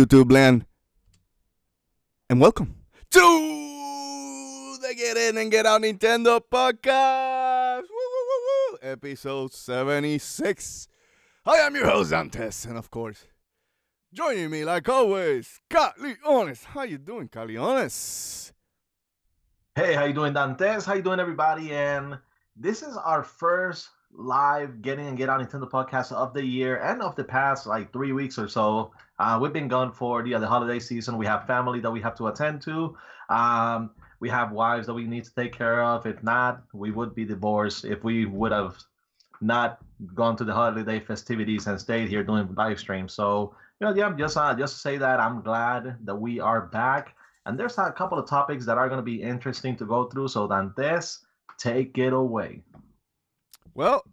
YouTube land, and welcome to the Get In and Get Out Nintendo podcast, episode 76. I am your host, Dantes, and of course, joining me like always, Caleones. How you doing, Caleones? Hey, how you doing, Dantes? How you doing, everybody? And this is our first live Getting and Get Out Nintendo podcast of the year and of the past 3 weeks or so. We've been gone for the holiday season. We have family that we have to attend to. We have wives that we need to take care of. If not, we would be divorced if we would have not gone to the holiday festivities and stayed here doing live streams. So, just to say that I'm glad that we are back. And there's a couple of topics that are going to be interesting to go through. So, Dantes, take it away. Well,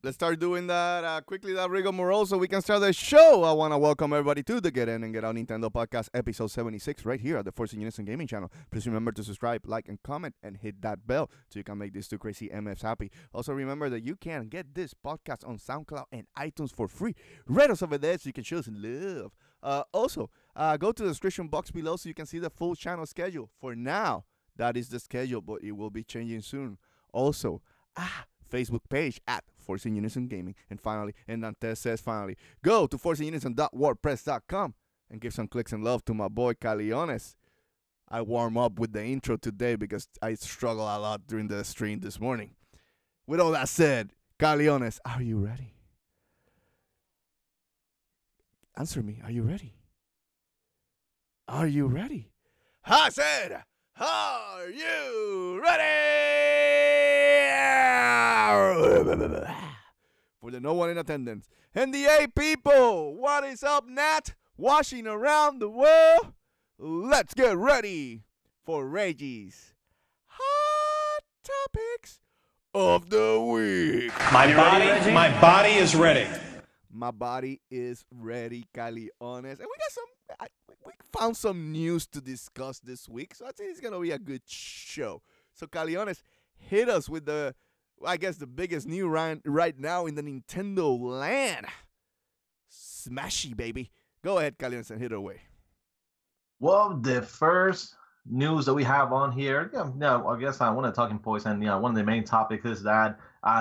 let's start doing that quickly, that rigmarole, so we can start the show. I want to welcome everybody to the Get In and Get Out Nintendo podcast, episode 76, right here at the Force In Unison gaming channel. Please remember to subscribe, like, and comment, and hit that bell so you can make these two crazy MFs happy. Also, remember that you can get this podcast on SoundCloud and iTunes for free. Rate us over there so you can show us love. Also, go to the description box below so you can see the full channel schedule. For now, that is the schedule, but it will be changing soon. Also, Facebook page at Force In Unison Gaming. And finally, and Dantes says finally, go to forceinunison.wordpress.com and give some clicks and love to my boy Caleones. I warm up with the intro today because I struggle a lot during the stream this morning. With all that said, Caleones, are you ready? Answer me, are you ready? Are you ready? I said, are you ready? For the no one in attendance. And the 8 people, what is up, Nat? Washing around the world? Let's get ready for Reggie's Hot Topics of the Week. My body is ready. My body is ready, Caleones. And we found some news to discuss this week, so I think it's going to be a good show. So, Caleones, hit us with the biggest news right now in the Nintendo land. Smashy, baby. Go ahead, Caleones, and hit it away. Well, the first news that we have on here, I guess one of the talking points and one of the main topics is that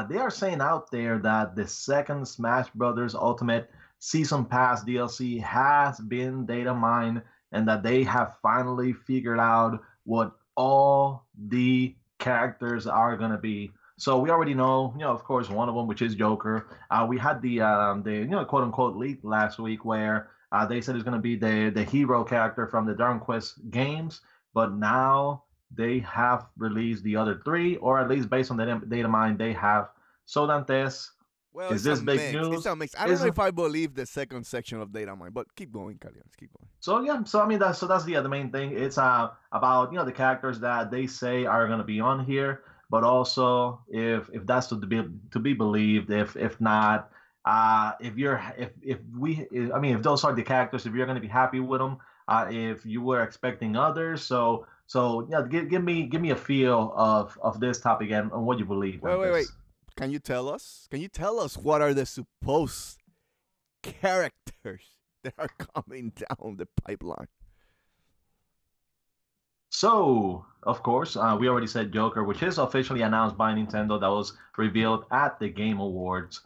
they are saying out there that the second Smash Brothers Ultimate Season Pass DLC has been data mined and that they have finally figured out what all the characters are going to be. So we already know, of course, one of them, which is Joker. We had the quote unquote leak last week where they said it's going to be the hero character from the Dragon Quest games, but now they have released the other 3, or at least based on the data mine they have. So Dantes, well, is this big news? It's a mix. I don't know if I believe the second section of data mine, but keep going, Caleones, keep going. That's the main thing. It's about the characters that they say are going to be on here. But also, if that's to be believed, if not, if those are the characters, if you're going to be happy with them, if you were expecting others, so give me a feel of this topic and what you believe. Wait. Can you tell us what are the supposed characters that are coming down the pipeline? So, of course, we already said Joker, which is officially announced by Nintendo. That was revealed at the Game Awards.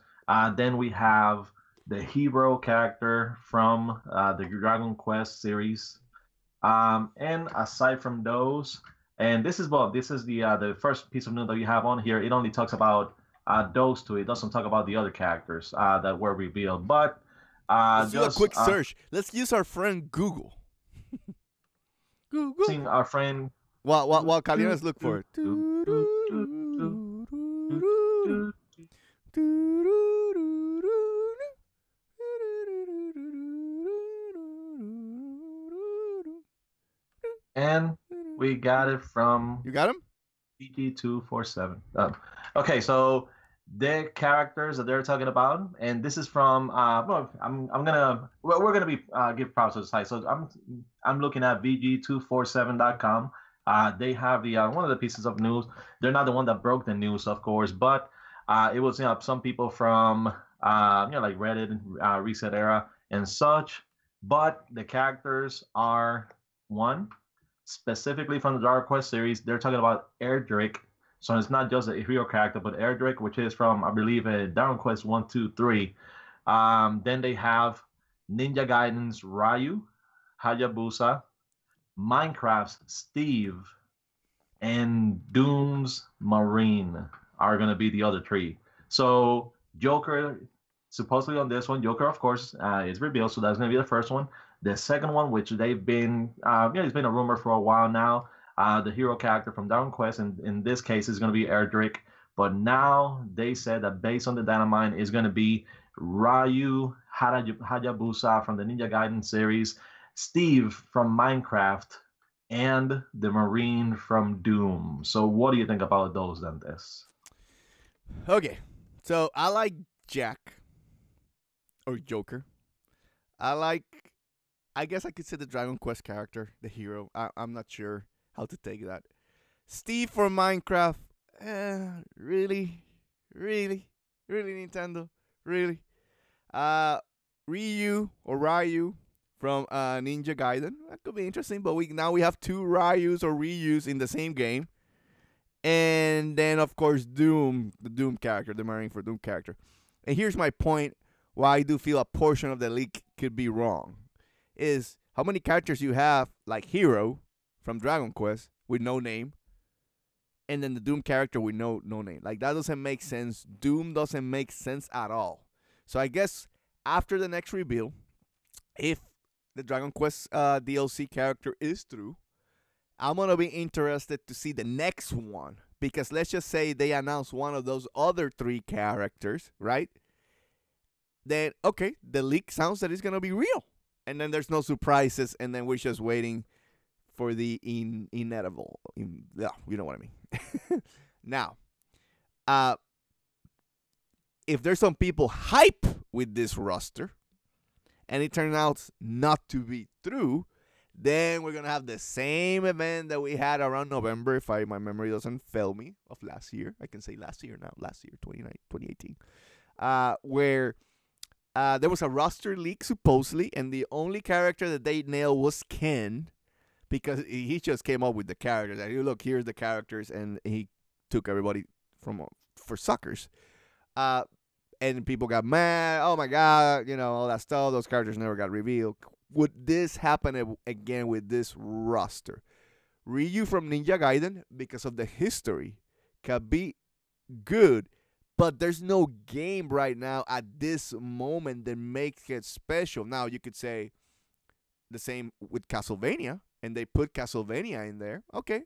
Then we have the hero character from the Dragon Quest series. And aside from those, and this is the first piece of news that you have on here. It only talks about those 2. It doesn't talk about the other characters that were revealed. But let's do a quick search. Let's use our friend Google. Google. Seeing our friend while Caleones look for it. And we got it from. You got him? BG247. Okay, so the characters that they're talking about, and this is from. We're gonna be give props to the site. So I'm looking at VG247.com. They have the one of the pieces of news. They're not the one that broke the news, of course, but it was some people from like Reddit, Reset Era, and such. But the characters are one, specifically from the Dragon Quest series. They're talking about Erdrick. So it's not just a hero character, but Erdrick, which is from, I believe, Dragon Quest 1, 2, 3. Then they have Ninja Gaiden's Ryu, Hayabusa, Minecraft's Steve, and Doom's Marine are going to be the other three. So Joker, supposedly on this one, Joker, of course, is revealed. So that's going to be the first one. The second one, which they've been, it's been a rumor for a while now. The hero character from Dragon Quest, and in this case, is going to be Erdrick. But now they said that based on the Dynamine, is going to be Ryu Hayabusa from the Ninja Gaiden series, Steve from Minecraft, and the Marine from Doom. So what do you think about those, Dantes? Okay, so I like Jack or Joker. I guess I could say the Dragon Quest character, the hero. I'm not sure how to take that. Steve from Minecraft. Really, Nintendo, really. Ryu or Ryu from Ninja Gaiden. That could be interesting, but now we have two Ryus or Ryus in the same game. And then, of course, Doom, the Doom character, the Marine for Doom character. And here's my point why I do feel a portion of the leak could be wrong. Is how many characters you have, like Hero from Dragon Quest with no name, and then the Doom character with no name. Like, that doesn't make sense. Doom doesn't make sense at all. So I guess after the next reveal, if the Dragon Quest DLC character is true, I'm going to be interested to see the next one. Because let's just say they announce one of those other three characters, right? Then, okay, the leak sounds that it's going to be real. And then there's no surprises, and then we're just waiting for the inevitable. Yeah, you know what I mean. Now, if there's some people hype with this roster, and it turns out not to be true, then we're going to have the same event that we had around November, if my memory doesn't fail me, of last year. I can say last year now, 2018, where there was a roster leak, supposedly, and the only character that they nailed was Ken, because he just came up with the characters. And look, here's the characters, and he took everybody for suckers. And people got mad. Oh, my God, all that stuff. Those characters never got revealed. Would this happen again with this roster? Ryu from Ninja Gaiden, because of the history, could be good, but there's no game right now at this moment that makes it special. Now, you could say the same with Castlevania, and they put Castlevania in there. Okay,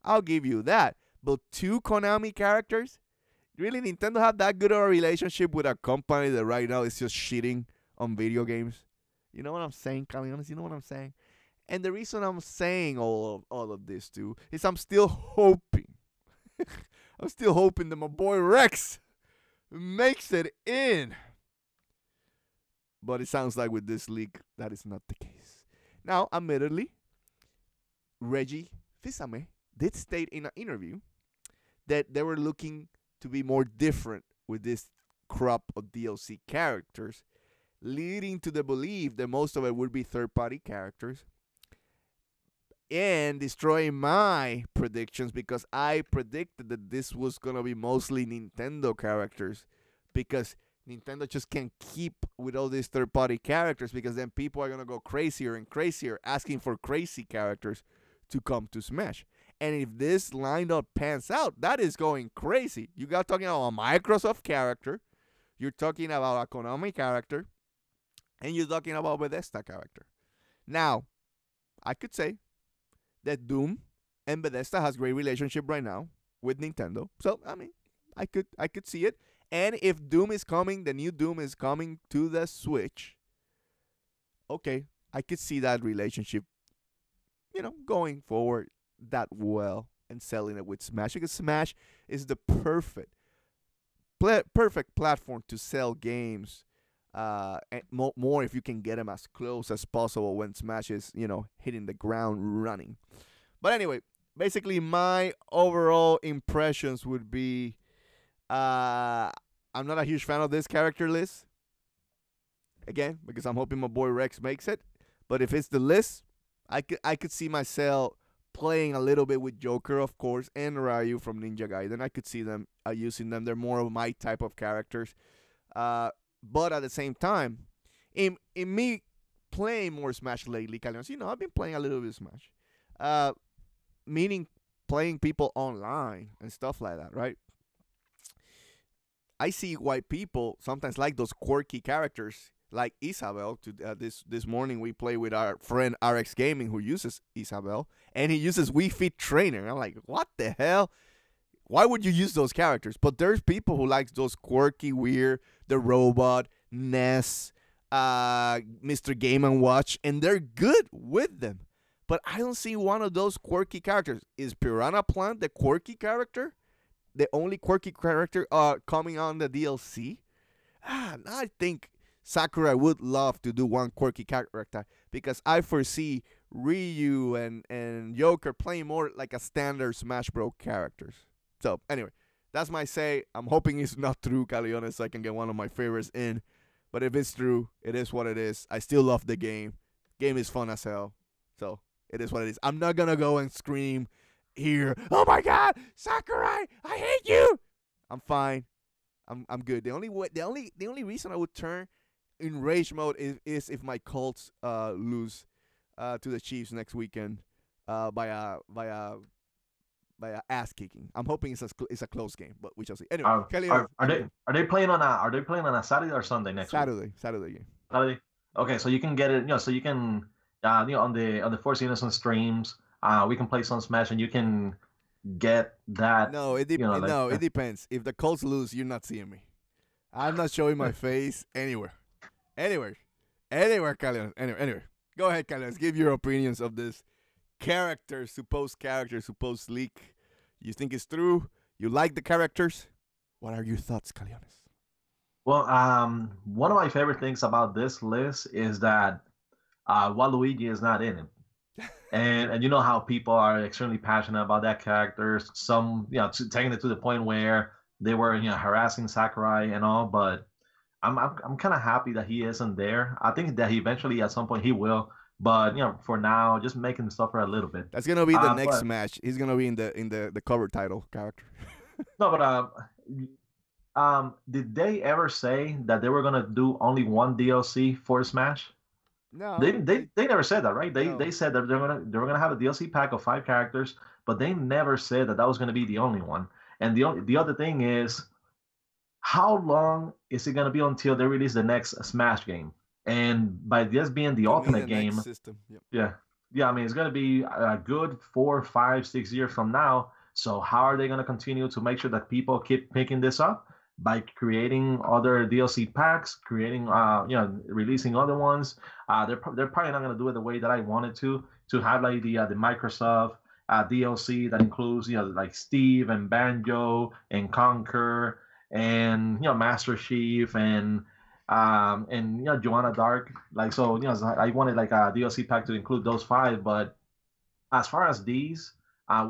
I'll give you that. But two Konami characters? Really, Nintendo have that good of a relationship with a company that right now is just shitting on video games? You know what I'm saying, Caleones? You know what I'm saying? And the reason I'm saying all of this, too, is I'm still hoping. I'm still hoping that my boy Rex makes it in. But it sounds like with this leak, that is not the case. Now, admittedly, Reggie Fils-Aimé did state in an interview that they were looking to be more different with this crop of DLC characters, leading to the belief that most of it would be third-party characters, and destroying my predictions, because I predicted that this was going to be mostly Nintendo characters, because Nintendo just can't keep with all these third-party characters, because then people are going to go crazier and crazier asking for crazy characters to come to Smash. And if this lineup pans out, that is going crazy. You got talking about a Microsoft character, you're talking about a Konami character, and you're talking about Bethesda character. Now, I could say that Doom and Bethesda has great relationship right now with Nintendo. So, I mean, I could see it. And if Doom is coming, the new Doom is coming to the Switch, okay, I could see that relationship, going forward that well and selling it with Smash. Because Smash is the perfect platform to sell games. And more if you can get them as close as possible when Smash is, hitting the ground running. But anyway, basically my overall impressions would be, I'm not a huge fan of this character list. Again, because I'm hoping my boy Rex makes it. But if it's the list, I could see myself playing a little bit with Joker, of course, and Ryu from Ninja Gaiden. I could see them using them. They're more of my type of characters. But at the same time, in me playing more Smash lately, Caleones, I've been playing a little bit of Smash. Meaning playing people online and stuff like that, right? I see why people sometimes like those quirky characters like Isabel. This morning we play with our friend RX Gaming who uses Isabel, and he uses Wii Fit Trainer. I'm like, what the hell? Why would you use those characters? But there's people who likes those quirky, weird, the robot, Ness, Mr. Game & Watch, and they're good with them. But I don't see one of those quirky characters. Is Piranha Plant the quirky character? The only quirky character coming on the DLC? I think Sakurai would love to do one quirky character because I foresee Ryu and Joker playing more like a standard Smash Bros. Characters. So, anyway, that's my say. I'm hoping it's not true, Caleones, so I can get one of my favorites in. But if it's true, it is what it is. I still love the game. Game is fun as hell. So, it is what it is. I'm not going to go and scream here, oh my God, Sakurai, I hate you. I'm fine. I'm good. The only reason I would turn in rage mode is if my Colts lose to the Chiefs next weekend by a ass kicking. I'm hoping it's a close game, but we shall see. Anyway, are they playing on a Saturday or Sunday next week? Saturday game. Saturday. Okay, so you can get it. So you can on the Force In Unison streams. We can play some Smash, and you can get that. No, it depends. If the Colts lose, you're not seeing me. I'm not showing my face anywhere, Caleones. Anyway, go ahead, Caleones. Give your opinions of this supposed leak. You think it's true? You like the characters? What are your thoughts, Caleones? Well, one of my favorite things about this list is that Waluigi is not in it. And you know how people are extremely passionate about that character. Some, taking it to the point where they were, harassing Sakurai and all. But I'm kind of happy that he isn't there. I think that he eventually, at some point, he will. But for now, just making the stuff for a little bit. That's gonna be the next match. He's gonna be in the cover title character. No, but did they ever say that they were gonna do only one DLC for Smash? No, they never said that, right? They said that they were gonna have a DLC pack of 5 characters, but they never said that was gonna be the only one. And the other thing is, how long is it gonna be until they release the next Smash game? And by this being the ultimate game, system. Yep. yeah, I mean it's gonna be a good 4, 5, 6 years from now. So how are they gonna continue to make sure that people keep picking this up? By creating other DLC packs, releasing other ones. They're probably not gonna do it the way that I wanted to have like the Microsoft DLC that includes like Steve and Banjo and Conker and Master Chief and Joanna Dark. Like so, I wanted like a DLC pack to include those 5. But as far as these,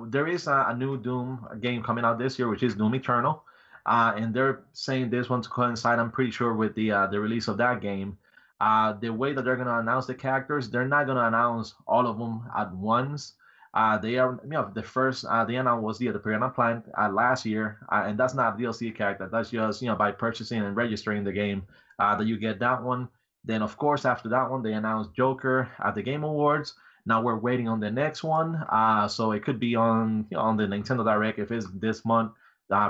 there is a new Doom game coming out this year, which is Doom Eternal. And they're saying this one to coincide, I'm pretty sure, with the release of that game. The way that they're going to announce the characters, they're not going to announce all of them at once. They are, the first they announced was the Piranha Plant last year, and that's not a DLC character. That's just by purchasing and registering the game that you get that one. Then of course after that one they announced Joker at the Game Awards. Now we're waiting on the next one. So it could be on on the Nintendo Direct if it's this month.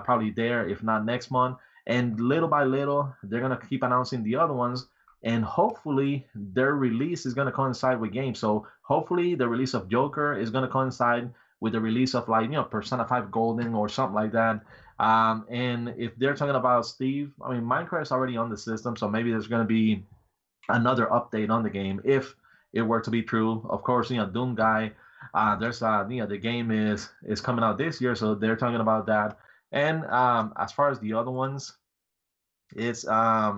Probably there, if not next month. And little by little, they're going to keep announcing the other ones. And hopefully, their release is going to coincide with games. So hopefully, the release of Joker is going to coincide with the release of Persona 5 Golden or something like that. And if they're talking about Steve, I mean, Minecraft is already on the system. So maybe there's going to be another update on the game if it were to be true. Of course, Doom Guy, there's the game is coming out this year. So they're talking about that. And as far as the other ones, it's I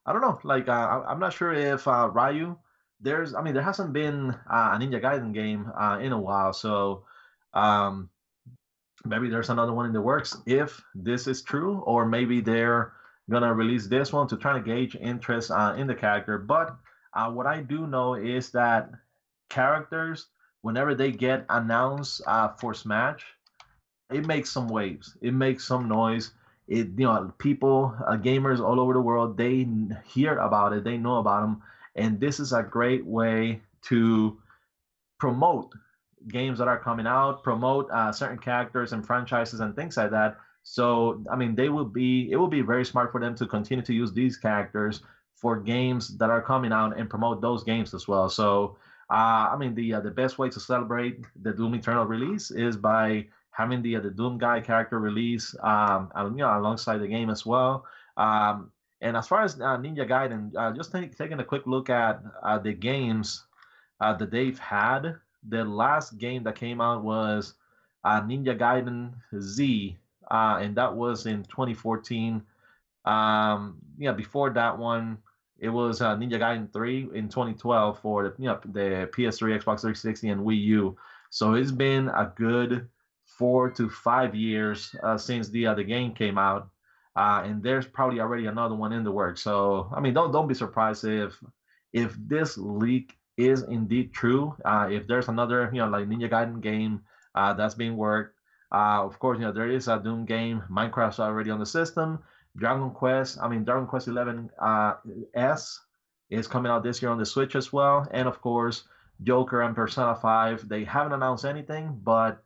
don't know. Like I'm not sure if Ryu. There hasn't been a Ninja Gaiden game in a while, so maybe there's another one in the works if this is true, or maybe they're gonna release this one to try to gauge interest in the character. But What I do know is that characters, whenever they get announced for Smash, it makes some waves. It makes some noise. People, gamers all over the world, they hear about it. They know about them, and this is a great way to promote games that are coming out, promote certain characters and franchises and things like that. So, I mean, it will be very smart for them to continue to use these characters for games that are coming out and promote those games as well. So, I mean, the best way to celebrate the Doom Eternal release is by having the Doom Guy character release, alongside the game as well. And as far as Ninja Gaiden, taking a quick look at the games that they've had. The last game that came out was Ninja Gaiden Z, and that was in 2014. Before that one, it was Ninja Gaiden 3 in 2012 for the PS3, Xbox 360, and Wii U. So it's been a good 4 to 5 years since the game came out, and there's probably already another one in the works. So I mean, don't be surprised if this leak is indeed true. If there's another like Ninja Gaiden game that's being worked, of course there is a Doom game. Minecraft's already on the system. Dragon Quest 11 S is coming out this year on the Switch as well, and of course Joker and Persona 5. They haven't announced anything, but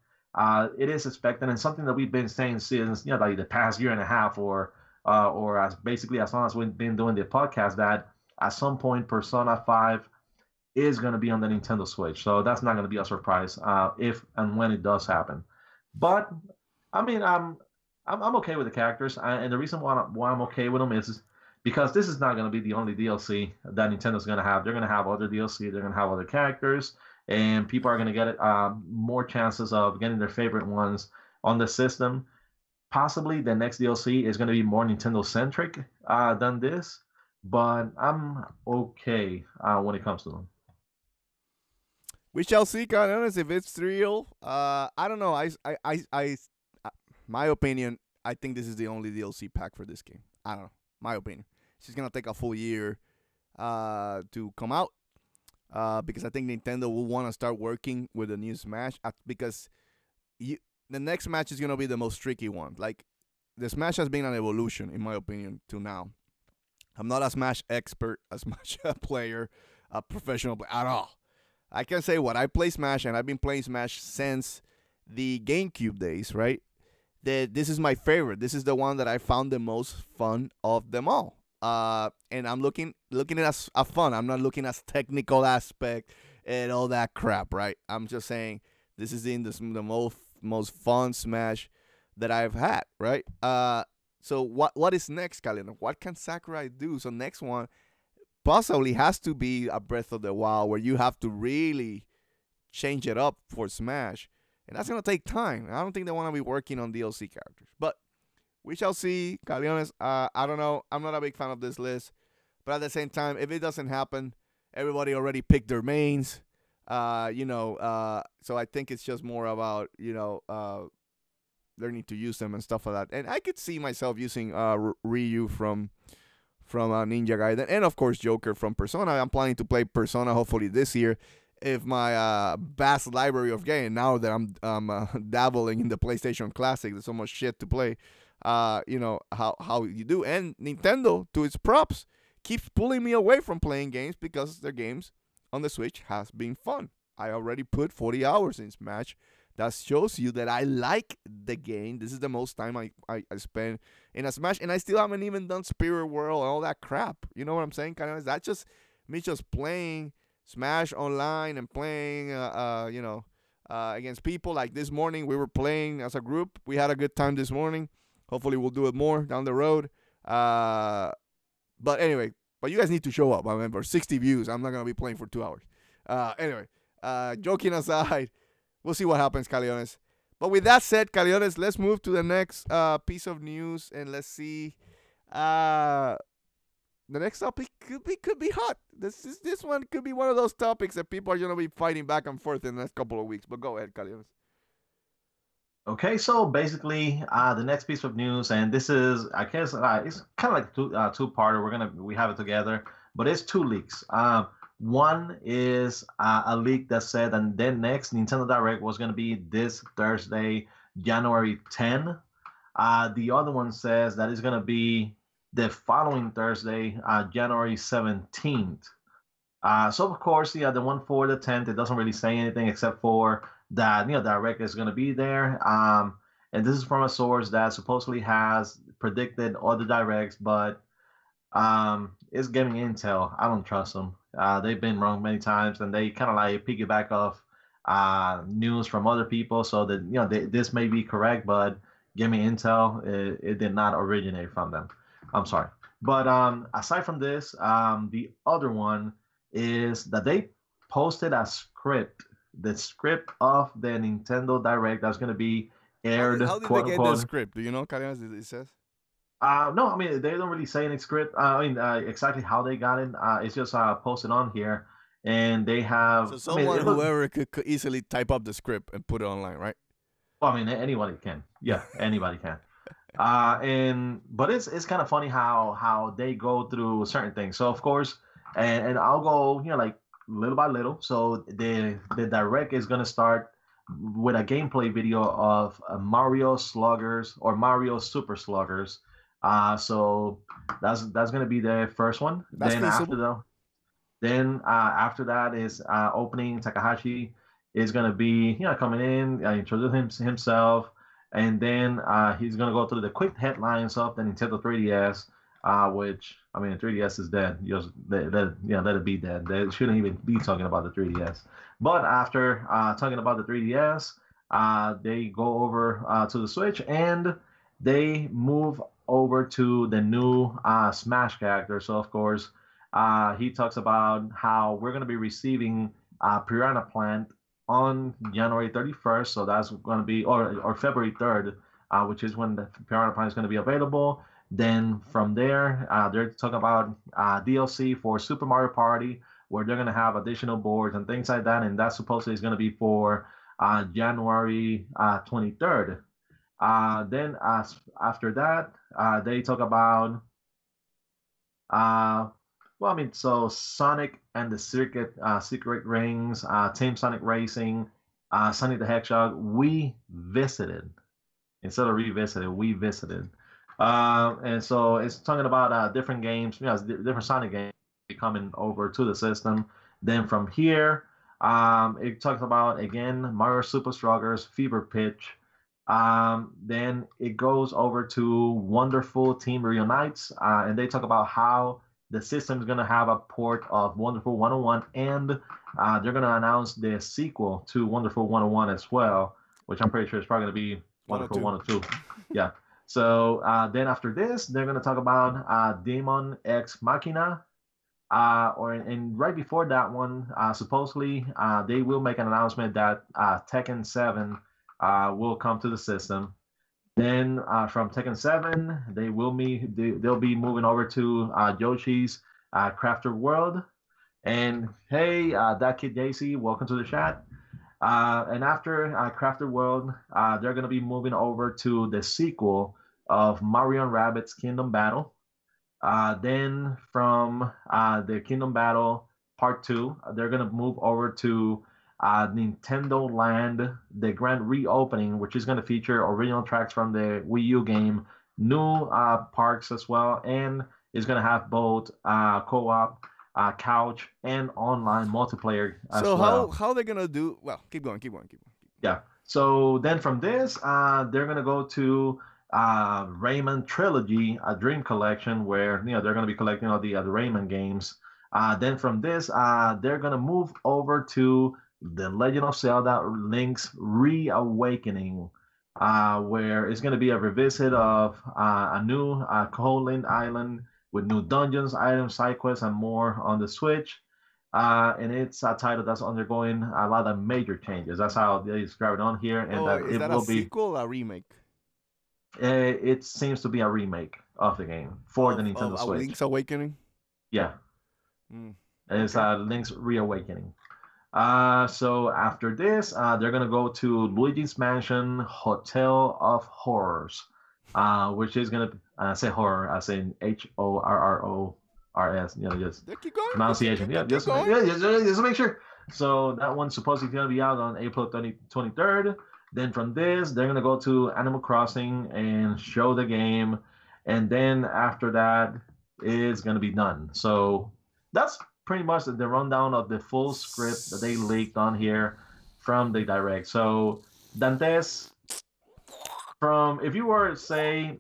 it is expected, and something that we've been saying since like the past year and a half, or as basically as long as we've been doing the podcast, that at some point Persona 5 is going to be on the Nintendo Switch. So that's not going to be a surprise if and when it does happen. But I mean, I'm okay with the characters, and the reason why I'm okay with them is because this is not going to be the only DLC that Nintendo's going to have. They're going to have other DLC. They're going to have other characters, and people are going to get more chances of getting their favorite ones on the system. Possibly the next DLC is going to be more Nintendo centric than this, but I'm okay when it comes to them. We shall see, Caleones, if it's real. I don't know. My opinion, I think this is the only DLC pack for this game. I don't know. My opinion. It's just gonna take a full year to come out. Because I think Nintendo will want to start working with the new Smash because the next match is gonna be the most tricky one. Like the Smash has been an evolution, in my opinion, to now. I'm not a Smash expert, a Smash player, a professional player at all. I can say what I play Smash, and I've been playing Smash since the GameCube days, right? This is my favorite. This is the one that I found the most fun of them all. And I'm looking at it as a fun. I'm not looking at technical aspect and all that crap, right? I'm just saying this is the most fun Smash that I've had, right? So what is next, Caleones? What can Sakurai do? So next one possibly has to be a Breath of the Wild, where you have to really change it up for Smash. And that's going to take time. I don't think they want to be working on DLC characters. But we shall see. Caleones, I don't know. I'm not a big fan of this list. But at the same time, if it doesn't happen, everybody already picked their mains. So I think it's just more about, learning to use them and stuff like that. And I could see myself using Ryu from Ninja Gaiden, and of course Joker from Persona. I'm planning to play Persona hopefully this year, if my vast library of games, now that I'm dabbling in the PlayStation Classic, there's so much shit to play. How you do. And Nintendo, to its props, keeps pulling me away from playing games because their games on the Switch has been fun. I already put 40 hours in Smash. That shows you that I like the game. This is the most time I spend in a Smash, and I still haven't even done Spirit World and all that crap. You know what I'm saying? Kind of, that's just me just playing Smash online and playing, against people. Like this morning, we were playing as a group. We had a good time this morning. Hopefully, we'll do it more down the road. But anyway, you guys need to show up. I remember 60 views. I'm not gonna be playing for 2 hours. Anyway, joking aside. We'll see what happens, Caleones. But with that said, Caleones, let's move to the next piece of news, and let's see. The next topic could be hot. This one could be one of those topics that people are gonna be fighting back and forth in the next couple of weeks. But go ahead, Caleones. Okay, so basically, the next piece of news, and this is, I guess, it's kind of like two-parter. We have it together, but it's two leaks. One is a leak that said, and then next Nintendo Direct was going to be this Thursday, January 10. The other one says that it's going to be the following Thursday, January 17th. So of course, yeah, the one for the 10th, it doesn't really say anything except for that, Direct is going to be there. And this is from a source that supposedly has predicted other Directs, but it's giving intel. I don't trust them. They've been wrong many times, and they kind of like piggyback off news from other people, so that this may be correct, but giving intel, it did not originate from them. I'm sorry, but aside from this, the other one is that they posted a script, the script of the Nintendo Direct that's going to be aired. How did they get the script? Do you know, Caleones? It says. No, I mean they don't really say any script. Exactly how they got it. It's just posted on here, and they have. So someone, whoever could easily type up the script and put it online, right? Well, I mean anybody can. Yeah, anybody can. But it's kind of funny how they go through certain things. So of course, and I'll go like little by little. So the Direct is gonna start with a gameplay video of Mario Sluggers or Mario Super Sluggers. So that's gonna be the first one. That's then feasible. After that is opening. Takahashi is gonna be coming in, introduce himself, and then he's gonna go through the quick headlines of the Nintendo 3DS, which I mean the 3DS is dead. Just let it be dead. They shouldn't even be talking about the 3DS. But after talking about the 3DS, they go over to the Switch and they move over to the new Smash character. So of course, he talks about how we're going to be receiving Piranha Plant on January 31st. So that's going to be, or February 3rd, which is when the Piranha Plant is going to be available. Then from there, they're talking about DLC for Super Mario Party, where they're going to have additional boards and things like that. And that supposedly is going to be for January 23rd. Then after that, they talk about so Sonic and the Secret Rings, Team Sonic Racing, Sonic the Hedgehog. We visited instead of revisited. We visited, and so it's talking about different games, different Sonic games coming over to the system. Then from here, it talks about again Mario Super Sluggers, Fever Pitch. Then it goes over to Wonderful Team Reunites, and they talk about how the system is going to have a port of Wonderful 101, and they're going to announce the sequel to Wonderful 101 as well, which I'm pretty sure is probably going to be Wonderful 102. Yeah. So then after this, they're going to talk about Demon X Machina. And right before that one, supposedly they will make an announcement that Tekken 7 will come to the system. Then from Tekken 7, they'll be moving over to Yoshi's Crafted World. And hey, that kid JC, welcome to the chat. And after Crafted World, they're going to be moving over to the sequel of Mario and Rabbids Kingdom Battle. Then from the Kingdom Battle Part 2, they're going to move over to Nintendo Land, the grand reopening, which is going to feature original tracks from the Wii U game, new parks as well, and is going to have both co-op, couch, and online multiplayer as well. So how are they going to do? Well, keep going. Yeah. So then from this, they're going to go to Rayman Trilogy, a Dream Collection, where they're going to be collecting all the Rayman games. Then from this, they're going to move over to The Legend of Zelda Link's Reawakening, where it's going to be a revisit of a new Koholint Island with new dungeons, items, side quests, and more on the Switch. And it's a title that's undergoing a lot of major changes. That's how they describe it on here. And is that a sequel or a remake? It seems to be a remake of the game for the Nintendo Switch. Link's Awakening? Yeah. It's Link's Reawakening. So after this, they're going to go to Luigi's Mansion Hotel of Horrors, which is going to say horror, as in HORRO. RS, just Yeah, keep going. pronunciation. Keep Just going. just to make sure. So that one's supposedly going to be out on April 23rd. Then from this, they're going to go to Animal Crossing and show the game. And then after that, it's going to be done. So that's pretty much the rundown of the full script that they leaked on here from the direct. So Dantes, from if you were to say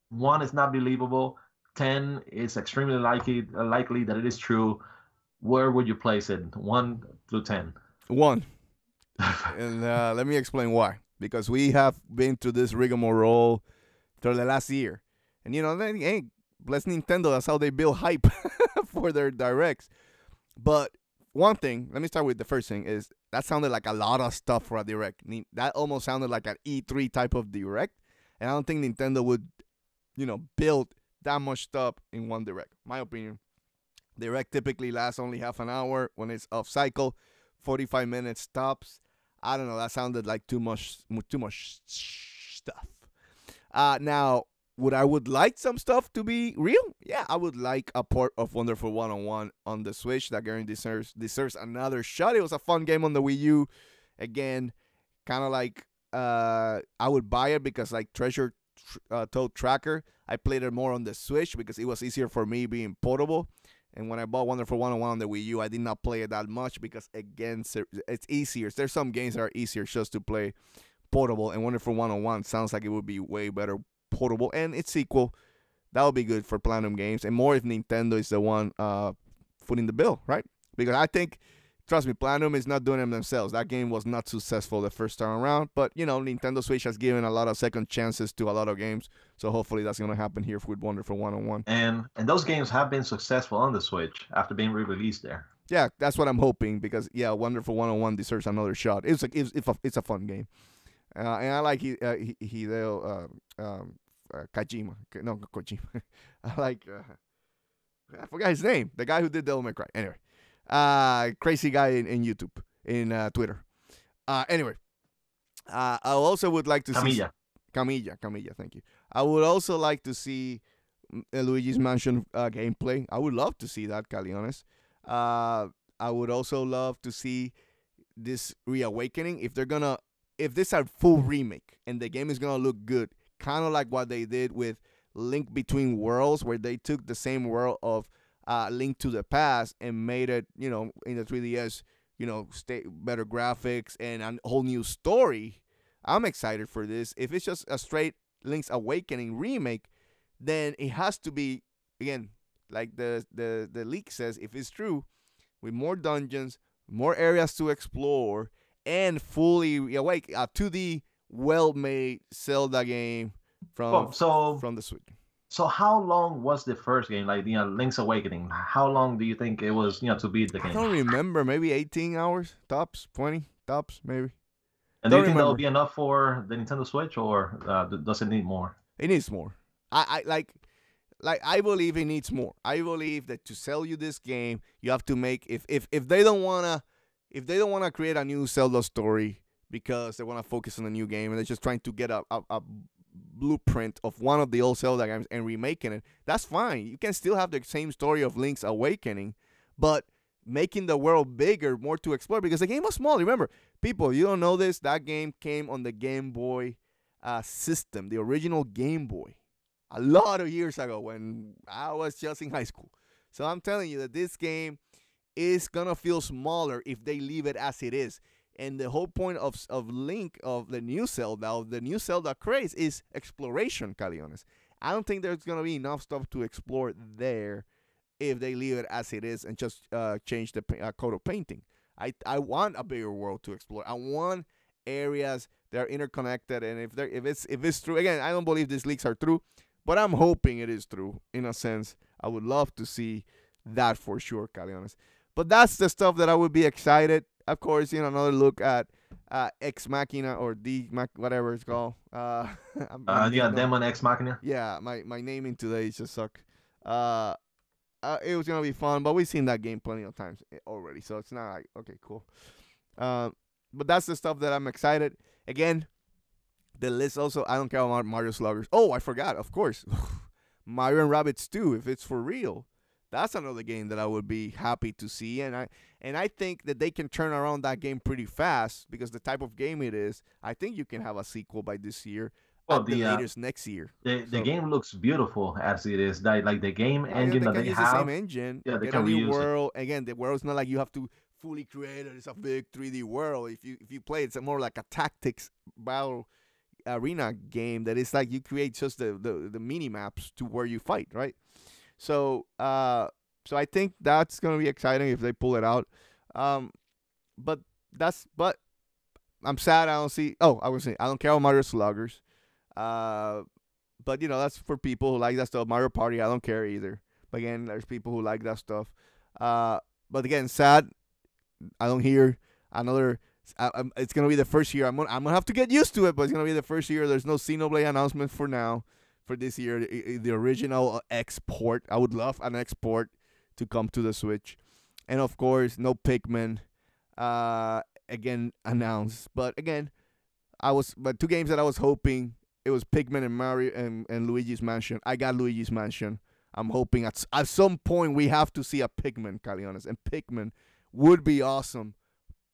1 is not believable, 10 is extremely likely that it is true, where would you place it? 1 through 10. 1. And let me explain why. Because we have been through this rigmarole for the last year. And, hey, bless Nintendo, that's how they build hype for their directs. But one thing, let me start with the first thing, is that sounded like a lot of stuff for a direct. That almost sounded like an E3 type of direct. And I don't think Nintendo would, build that much stuff in one direct. My opinion. Direct typically lasts only half an hour when it's off cycle. 45 minutes tops. I don't know. That sounded like too much stuff. Now, would like some stuff to be real? Yeah, I would like a port of Wonderful 101 on the Switch. That game deserves another shot. It was a fun game on the Wii U. Again, kind of like I would buy it because like Treasure Toad Tracker, I played it more on the Switch because it was easier for me being portable. And when I bought Wonderful 101 on the Wii U, I did not play it that much because, again, it's easier. There's some games that are easier just to play portable, and Wonderful 101 sounds like it would be way better portable. And its sequel, that would be good for Platinum Games, and more if Nintendo is the one footing the bill, right? Because I think, trust me, Platinum is not doing it themselves. That game was not successful the first time around, but, Nintendo Switch has given a lot of second chances to a lot of games, so hopefully that's going to happen here with Wonderful 101. And those games have been successful on the Switch after being re-released there. Yeah, that's what I'm hoping because, Wonderful 101 deserves another shot. It's a fun game. And I like Hideo Kojima. No, Kojima. I like, I forgot his name. The guy who did Devil May Cry. Anyway, crazy guy in YouTube, in Twitter. Anyway, I also would like to see Camilla. Thank you. I would also like to see Luigi's Mansion gameplay. I would love to see that, Caleones. I would also love to see this reawakening. If this is a full remake and the game is gonna look good, kind of like what they did with Link Between Worlds, where they took the same world of Link to the Past and made it, in the 3DS, better graphics and a whole new story. I'm excited for this. If it's just a straight Link's Awakening remake, then it has to be, again, like the leak says, if it's true, with more dungeons, more areas to explore, and fully awake, a 2D well-made Zelda game from the Switch. So how long was the first game, like Link's Awakening? How long do you think it was, to beat the game? I don't remember. Maybe 18 hours tops, 20 tops, maybe. And do you think that'll be enough for the Nintendo Switch, or does it need more? It needs more. I believe it needs more. I believe that to sell you this game, you have to make if they don't wanna create a new Zelda story because they wanna focus on a new game and they're just trying to get a blueprint of one of the old Zelda games and remaking it, that's fine. You can still have the same story of Link's Awakening, but making the world bigger, more to explore, because the game was small. Remember, people, you don't know this, that game came on the Game Boy system, the original Game Boy, a lot of years ago when I was just in high school. So I'm telling you that this game is gonna feel smaller if they leave it as it is. And the whole point of Link, of the new Zelda craze, is exploration, Caleones. I don't think there's going to be enough stuff to explore there if they leave it as it is and just change the code of painting. I want a bigger world to explore. I want areas that are interconnected. And if it's true, again, I don't believe these leaks are true, but I'm hoping it is true in a sense. I would love to see that for sure, Caleones. But that's the stuff that I would be excited. Of course, another look at Ex Machina, or whatever it's called. Demon Ex Machina. Yeah, my naming today just suck. It was gonna be fun, but we've seen that game plenty of times already, so it's not like, okay, cool. But that's the stuff that I'm excited. Again, the list also, I don't care about Mario Sluggers. Oh, I forgot, of course, Mario and Rabbids 2, if it's for real. that's another game that I would be happy to see. And I think that they can turn around that game pretty fast because the type of game it is. I think you can have a sequel by this year, Well, at the latest next year. the So, game looks beautiful as it is. Like the game oh, yeah, engine they that can they use the same have, engine, yeah, they get a can new reuse it. world. Again, the world's not like you have to fully create it. It's a big 3D world. If you play, it's more like a tactics battle arena game that is like you create just the mini maps to where you fight, right? So so I think that's gonna be exciting if they pull it out. But but I'm sad I don't see. Oh, I was saying I don't care about Mario Sluggers. But that's for people who like that stuff. Mario Party, I don't care either. But again, there's people who like that stuff. But again, sad. I don't hear another. It's gonna be the first year. I'm gonna have to get used to it, but it's gonna be the first year. There's no Xenoblade announcement for now. For this year, the original export. I would love an export to come to the Switch, and of course, no Pikmin. Again announced, but again, but two games that I was hoping it was Pikmin and Mario and Luigi's Mansion. I got Luigi's Mansion. I'm hoping at some point we have to see a Pikmin, Caleones, and Pikmin would be awesome,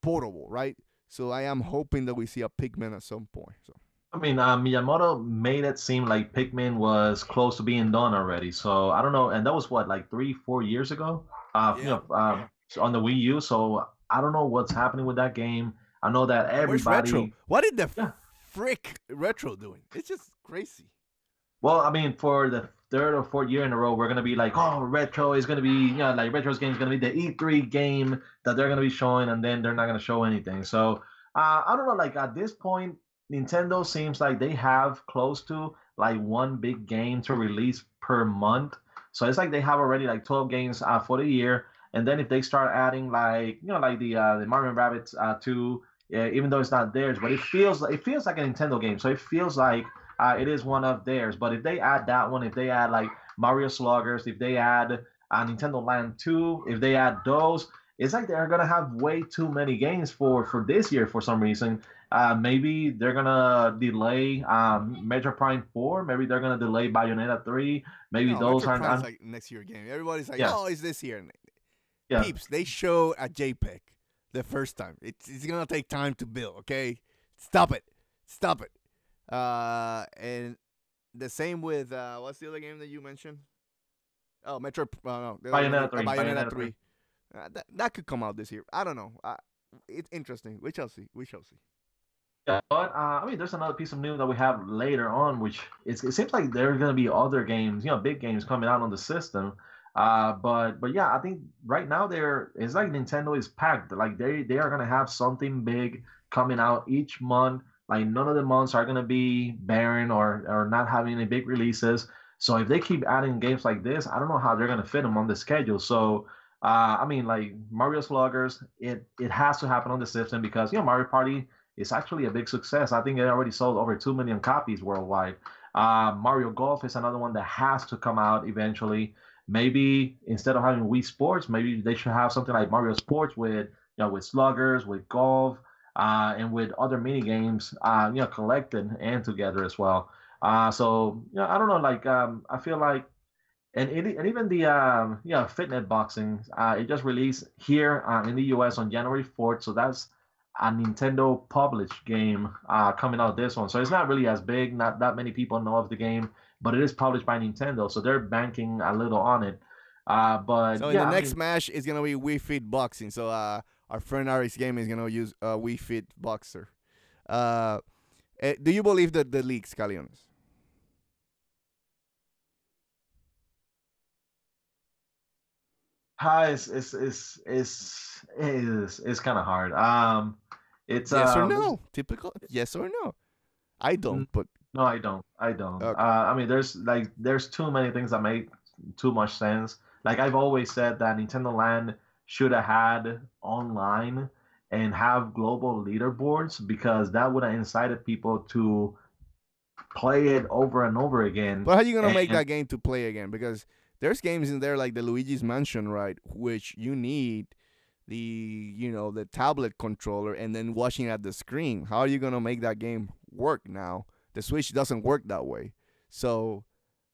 portable, right? So I am hoping that we see a Pikmin at some point. So I mean, Miyamoto made it seem like Pikmin was close to being done already. So I don't know, and that was what, like 3-4 years ago, so on the Wii U. So I don't know what's happening with that game. I know that where's Retro? everybody. What did the Yeah. frick Retro doing? It's just crazy. Well, I mean, for the third or fourth year in a row, we're gonna be like, oh, Retro is gonna be, like Retro's game is gonna be the E3 game that they're gonna be showing, and then they're not gonna show anything. So I don't know. Like at this point, Nintendo seems like they have close to like one big game to release per month. So it's like they have already like 12 games for the year, and then if they start adding like like the Mario and Rabbids 2, even though it's not theirs, but it feels like a Nintendo game. So it feels like it is one of theirs. But if they add that one, if they add like Mario Sluggers, if they add Nintendo Land 2, if they add those, it's like they're gonna have way too many games for this year for some reason. Maybe they're gonna delay Metro Prime 4. Maybe they're gonna delay Bayonetta 3. Maybe No, those Metro aren't. Prime's like next year game. Everybody's like, Yeah. oh, it's this year. Yeah. Peeps, they show a JPEG the first time. It's gonna take time to build. Okay, stop it. And the same with what's the other game that you mentioned? Oh, Metro. No, the other Bayonetta one, 3. Bayonetta 3. That could come out this year. I don't know. It's interesting. We shall see. Yeah, but I mean, there's another piece of news that we have later on, which it seems like there are going to be other games, big games coming out on the system. But yeah, I think right now it's like Nintendo is packed. Like they are going to have something big coming out each month. Like none of the months are going to be barren or not having any big releases. So if they keep adding games like this, I don't know how they're going to fit them on the schedule. So I mean, like Mario Sluggers, it has to happen on the system because Mario Party is actually a big success. I think it already sold over 2 million copies worldwide. Mario Golf is another one that has to come out eventually. Maybe instead of having Wii Sports, maybe they should have something like Mario Sports with with sluggers, with golf, and with other mini games, collected and together as well. So I don't know. Like I feel like and even the fitnet boxing, it just released here in the US on January 4th. So that's a Nintendo published game coming out this one. So it's not really as big. Not that many people know of the game, but it is published by Nintendo. So they're banking a little on it. But So in the next Smash is gonna be Wii Fit Boxing. So our friend Aris Game is gonna use Wii Fit Boxer. Do you believe that the leaks, Caleones? It's kind of hard. It's Yes or no? Typical yes or no. I don't, but no, I don't. I don't. Okay. I mean, there's too many things that make too much sense. Like I've always said that Nintendo Land should have had online and have global leaderboards because that would have incited people to play it over and over again. But how are you gonna make that game to play again? Because there's games in there like the Luigi's Mansion, right? Which you need the tablet controller and then watching at the screen. How are you gonna make that game work now? The Switch doesn't work that way. So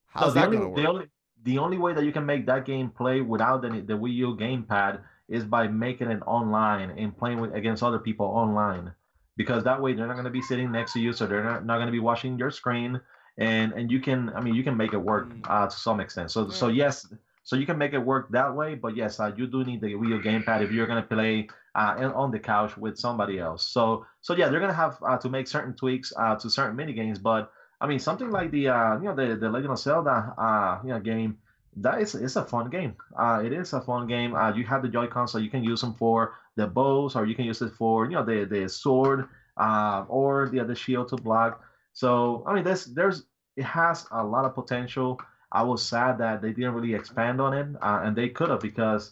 how's that gonna work? the only way that you can make that game play without the Wii U gamepad is by making it online and playing against other people online. Because that way they're not going to be sitting next to you, so they're not going to be watching your screen, and you can, I mean, you can make it work to some extent. So Yeah. yes, so you can make it work that way. But yes, you do need the Wii U gamepad if you're going to play on the couch with somebody else. So yeah, they're going to have to make certain tweaks to certain mini games, but I mean, something like the Legend of Zelda game, that is it's a fun game. It is a fun game. You have the Joy-Con, so you can use them for the bows, or you can use it for the sword, or the shield to block. So I mean, there's it has a lot of potential. I was sad that they didn't really expand on it, and they could have, because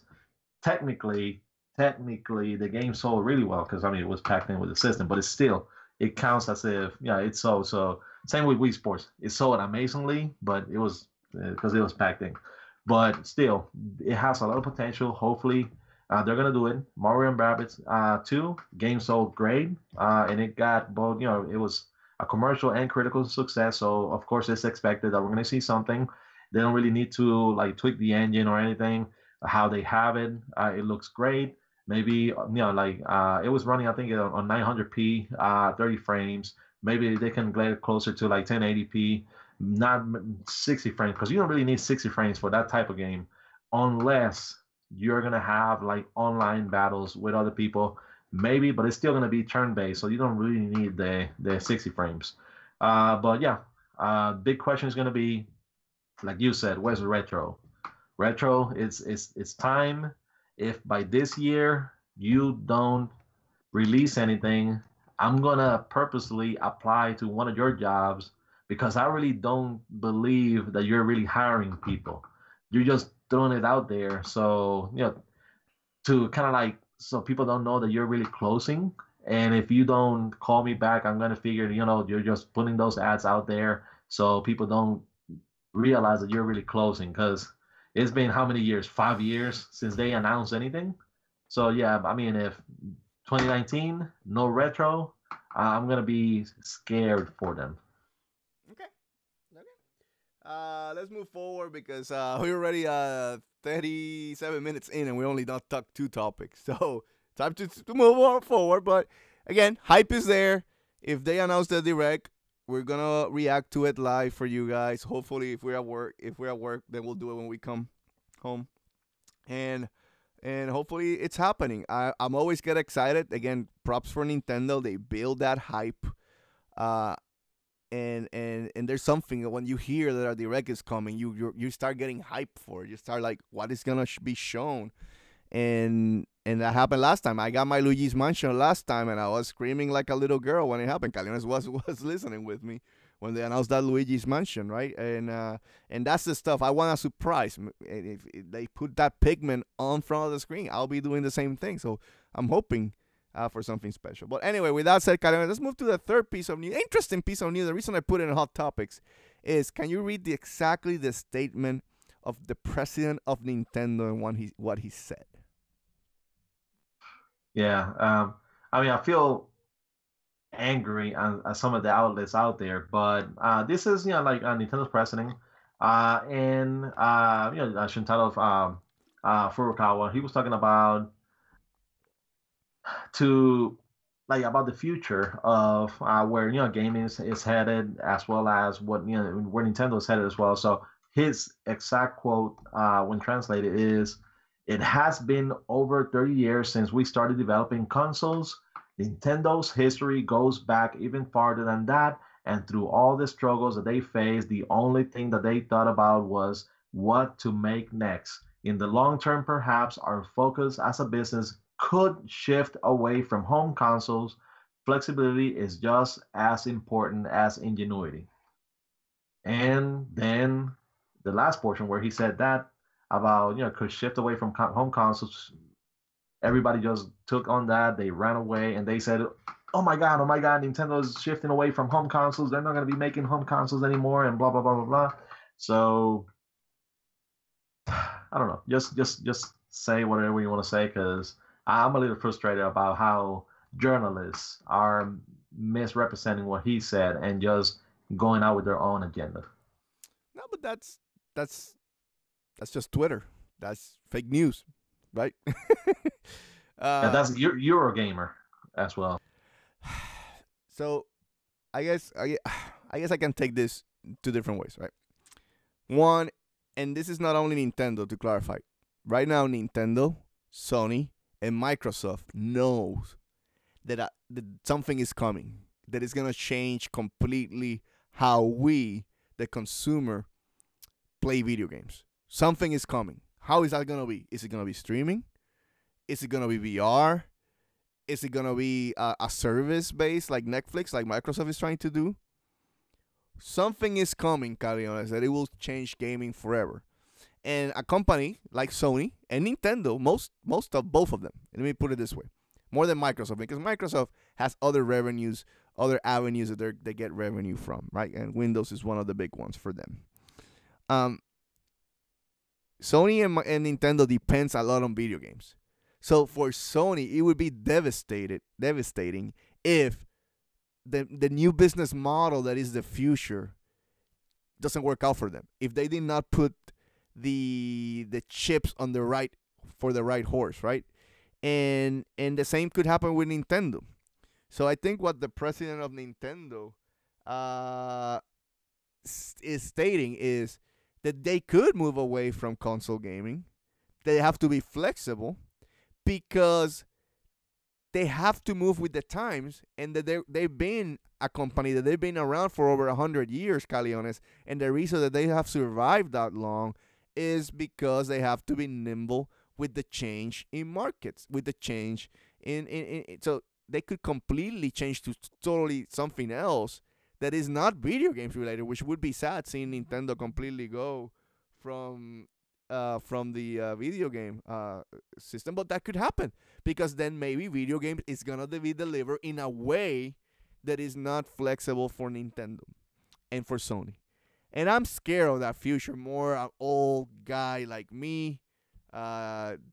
technically, technically the game sold really well, because I mean it was packed in with the system, but it's still, it counts as if, yeah, it's so. Same with Wii Sports, it sold amazingly, but it was because it was packed in. But still, it has a lot of potential. Hopefully, they're gonna do it. Mario and Rabbids 2 game sold great, and it got both. It was a commercial and critical success. So of course, it's expected that we're gonna see something. They don't really need to like tweak the engine or anything. How they have it, it looks great. Maybe like it was running, I think, on 900p, 30 frames. Maybe they can get it closer to like 1080p, not 60 frames, because you don't really need 60 frames for that type of game, unless you're gonna have like online battles with other people, maybe, but it's still gonna be turn-based, so you don't really need the 60 frames. But yeah, big question is gonna be, like you said, where's the retro? Retro, it's time. If by this year you don't release anything, I'm gonna purposely apply to one of your jobs, because I really don't believe that you're really hiring people. You're just throwing it out there, so to kind of like, so people don't know that you're really closing. And if you don't call me back, I'm gonna figure you're just putting those ads out there, so people don't realize that you're really closing, because it's been how many years? 5 years since they announced anything. So yeah, I mean, if 2019 no retro, I'm gonna be scared for them. Okay. Okay. Let's move forward, because we're already 37 minutes in, and we only not talked two topics. So time to move on forward. But again, hype is there. If they announce the direct, we're gonna react to it live for you guys. Hopefully, if we're at work, then we'll do it when we come home. And hopefully it's happening. I'm always get excited. Again, props for Nintendo. They build that hype. Uh, and there's something when you hear that a direct is coming, you start getting hype for it. You start like, what is gonna be shown, and that happened last time. I got my Luigi's Mansion last time, and I was screaming like a little girl when it happened. Caleones was listening with me when they announced that Luigi's Mansion, right? And that's the stuff I want a surprise. If they put that pigment on front of the screen, I'll be doing the same thing. So I'm hoping for something special. But anyway, with that said, Caleones, let's move to the third piece of news. Interesting piece of news. The reason I put it in Hot Topics is, can you read exactly the statement of the president of Nintendo and what he said? Yeah, I mean, I feel angry at some of the outlets out there, but this is like Nintendo's president, and Shintaro Furukawa. He was talking about to like about the future of where gaming is headed, as well as what where Nintendo is headed as well. So his exact quote, when translated, is, "It has been over 30 years since we started developing consoles. Nintendo's history goes back even farther than that, and through all the struggles that they faced, the only thing that they thought about was what to make next. In the long term, perhaps our focus as a business could shift away from home consoles. Flexibility is just as important as ingenuity." And then the last portion where he said that about could shift away from home consoles, everybody just took on that. They ran away and they said, oh my god, Nintendo is shifting away from home consoles. They're not going to be making home consoles anymore, and blah blah blah blah blah. So I don't know. Just say whatever you want to say, because I'm a little frustrated about how journalists are misrepresenting what he said and just going out with their own agenda. No, but that's That's just Twitter. That's fake news, right? Yeah, that's Eurogamer as well. So I guess I can take this two different ways, right? One, and this is not only Nintendo, to clarify. Right now, Nintendo, Sony, and Microsoft knows that something is coming, that is gonna change completely how we, the consumer, play video games. Something is coming. How is that gonna be? Is it gonna be streaming? Is it gonna be VR? Is it gonna be a service based like Netflix, like Microsoft is trying to do? Something is coming, Caleones, that it will change gaming forever. And a company like Sony and Nintendo, most of both of them. Let me put it this way: more than Microsoft, because Microsoft has other revenues, other avenues that they get revenue from, right? And Windows is one of the big ones for them. Um, Sony and Nintendo depends a lot on video games. So for Sony, it would be devastating if the new business model that is the future doesn't work out for them. If they did not put the chips on the right for the right horse, right? And the same could happen with Nintendo. So I think what the president of Nintendo is stating is that they could move away from console gaming. They have to be flexible because they have to move with the times, and that they've been a company that they've been around for over 100 years, Caleones, and the reason that they have survived that long is because they have to be nimble with the change in markets, with the change in so they could completely change to totally something else that is not video games related, which would be sad seeing Nintendo completely go from the video game system. But that could happen because then maybe video games is gonna be delivered in a way that is not flexible for Nintendo and for Sony. And I'm scared of that future. More an old guy like me,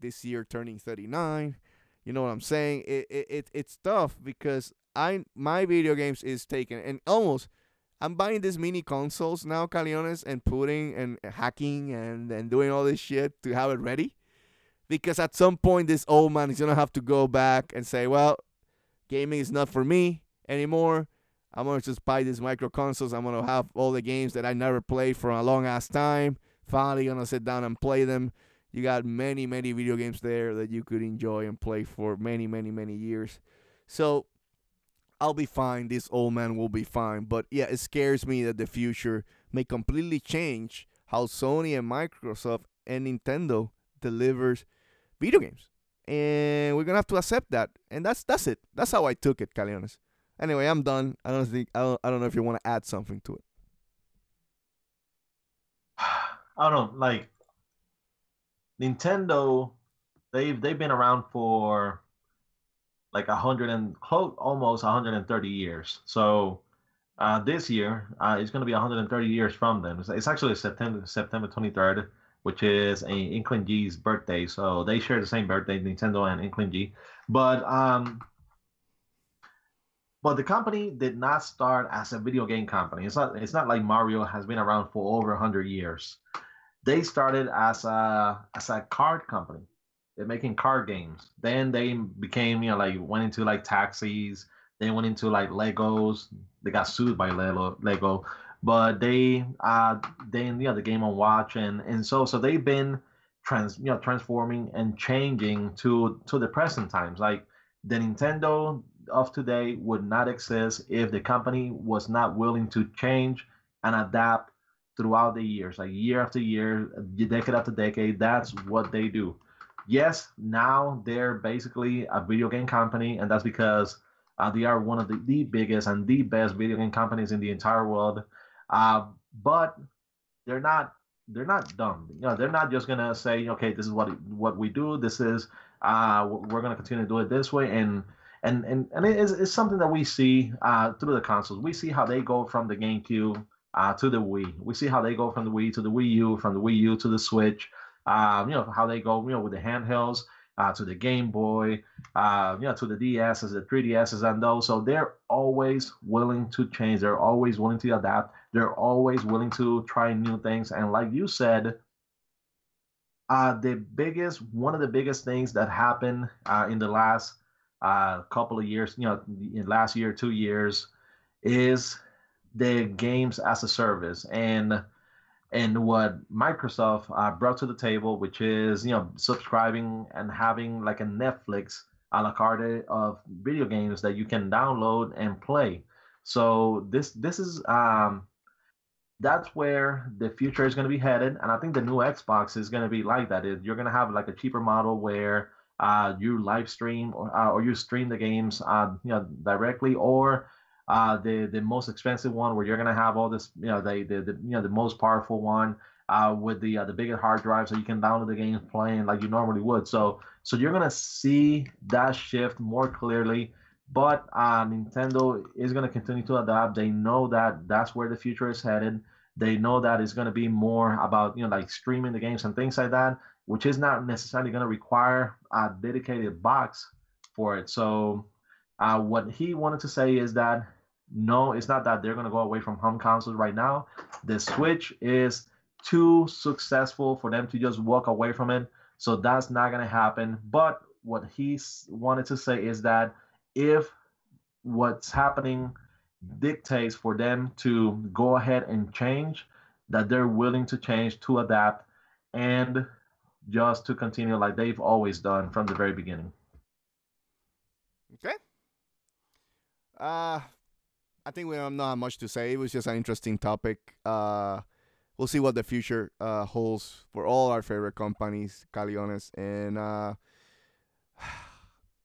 this year turning 39. You know what I'm saying? It's tough because my video games is taken, and almost I'm buying these mini consoles now, Caleones, and putting and hacking and doing all this shit to have it ready. Because at some point, this old man is going to have to go back and say, well, gaming is not for me anymore. I'm going to just buy these micro consoles. I'm going to have all the games that I never played for a long ass time. Finally going to sit down and play them. You got many, many video games there that you could enjoy and play for many, many, many years. So I'll be fine. This old man will be fine. But yeah, it scares me that the future may completely change how Sony and Microsoft and Nintendo delivers video games. And we're gonna have to accept that. And that's it. That's how I took it, Caleones. Anyway, I'm done. I don't know if you want to add something to it. I don't know, like Nintendo, they've been around for like almost 130 years. So this year it's going to be 130 years from them. It's actually September 23rd, which is Inkling G's birthday. So they share the same birthday, Nintendo and Inkling G. But the company did not start as a video game company. It's not like Mario has been around for over 100 years. They started as a card company. They're making card games. Then they became, like went into like taxis. They went into like Legos. They got sued by Lego. But they the Game & Watch and so they've been transforming and changing to the present times. Like the Nintendo of today would not exist if the company was not willing to change and adapt throughout the years, like year after year, decade after decade. That's what they do. Yes, now they're basically a video game company, and that's because they are one of the biggest and the best video game companies in the entire world. But they're not dumb. They're not just gonna say, okay, this is what we do. This is we're gonna continue to do it this way, and it's something that we see through the consoles. We see how they go from the GameCube to the Wii. We see how they go from the Wii to the Wii U, from the Wii U to the Switch. How they go, with the handhelds to the Game Boy, to the DSs, the 3DSs, and those. So they're always willing to change. They're always willing to adapt. They're always willing to try new things. And like you said, One of the biggest things that happened in the last couple of years, in last year, 2 years, is the games as a service and what Microsoft brought to the table, which is subscribing and having like a Netflix a la carte of video games that you can download and play. So this is that's where the future is going to be headed, and I think the new Xbox is going to be like that. You're going to have like a cheaper model where you live stream or you stream the games directly, or the most expensive one where you're going to have all this the most powerful one with the bigger hard drive so you can download the games playing like you normally would. So you're going to see that shift more clearly, but Nintendo is going to continue to adapt. They know that that's where the future is headed. They know that it's going to be more about like streaming the games and things like that, which is not necessarily going to require a dedicated box for it. So what he wanted to say is that no, it's not that they're going to go away from home consoles right now. The Switch is too successful for them to just walk away from it. So that's not going to happen. But what he wanted to say is that if what's happening dictates for them to go ahead and change, that they're willing to change, to adapt, and just to continue like they've always done from the very beginning. Okay. I think we don't have much to say. It was just an interesting topic. We'll see what the future holds for all our favorite companies, Caleones, and I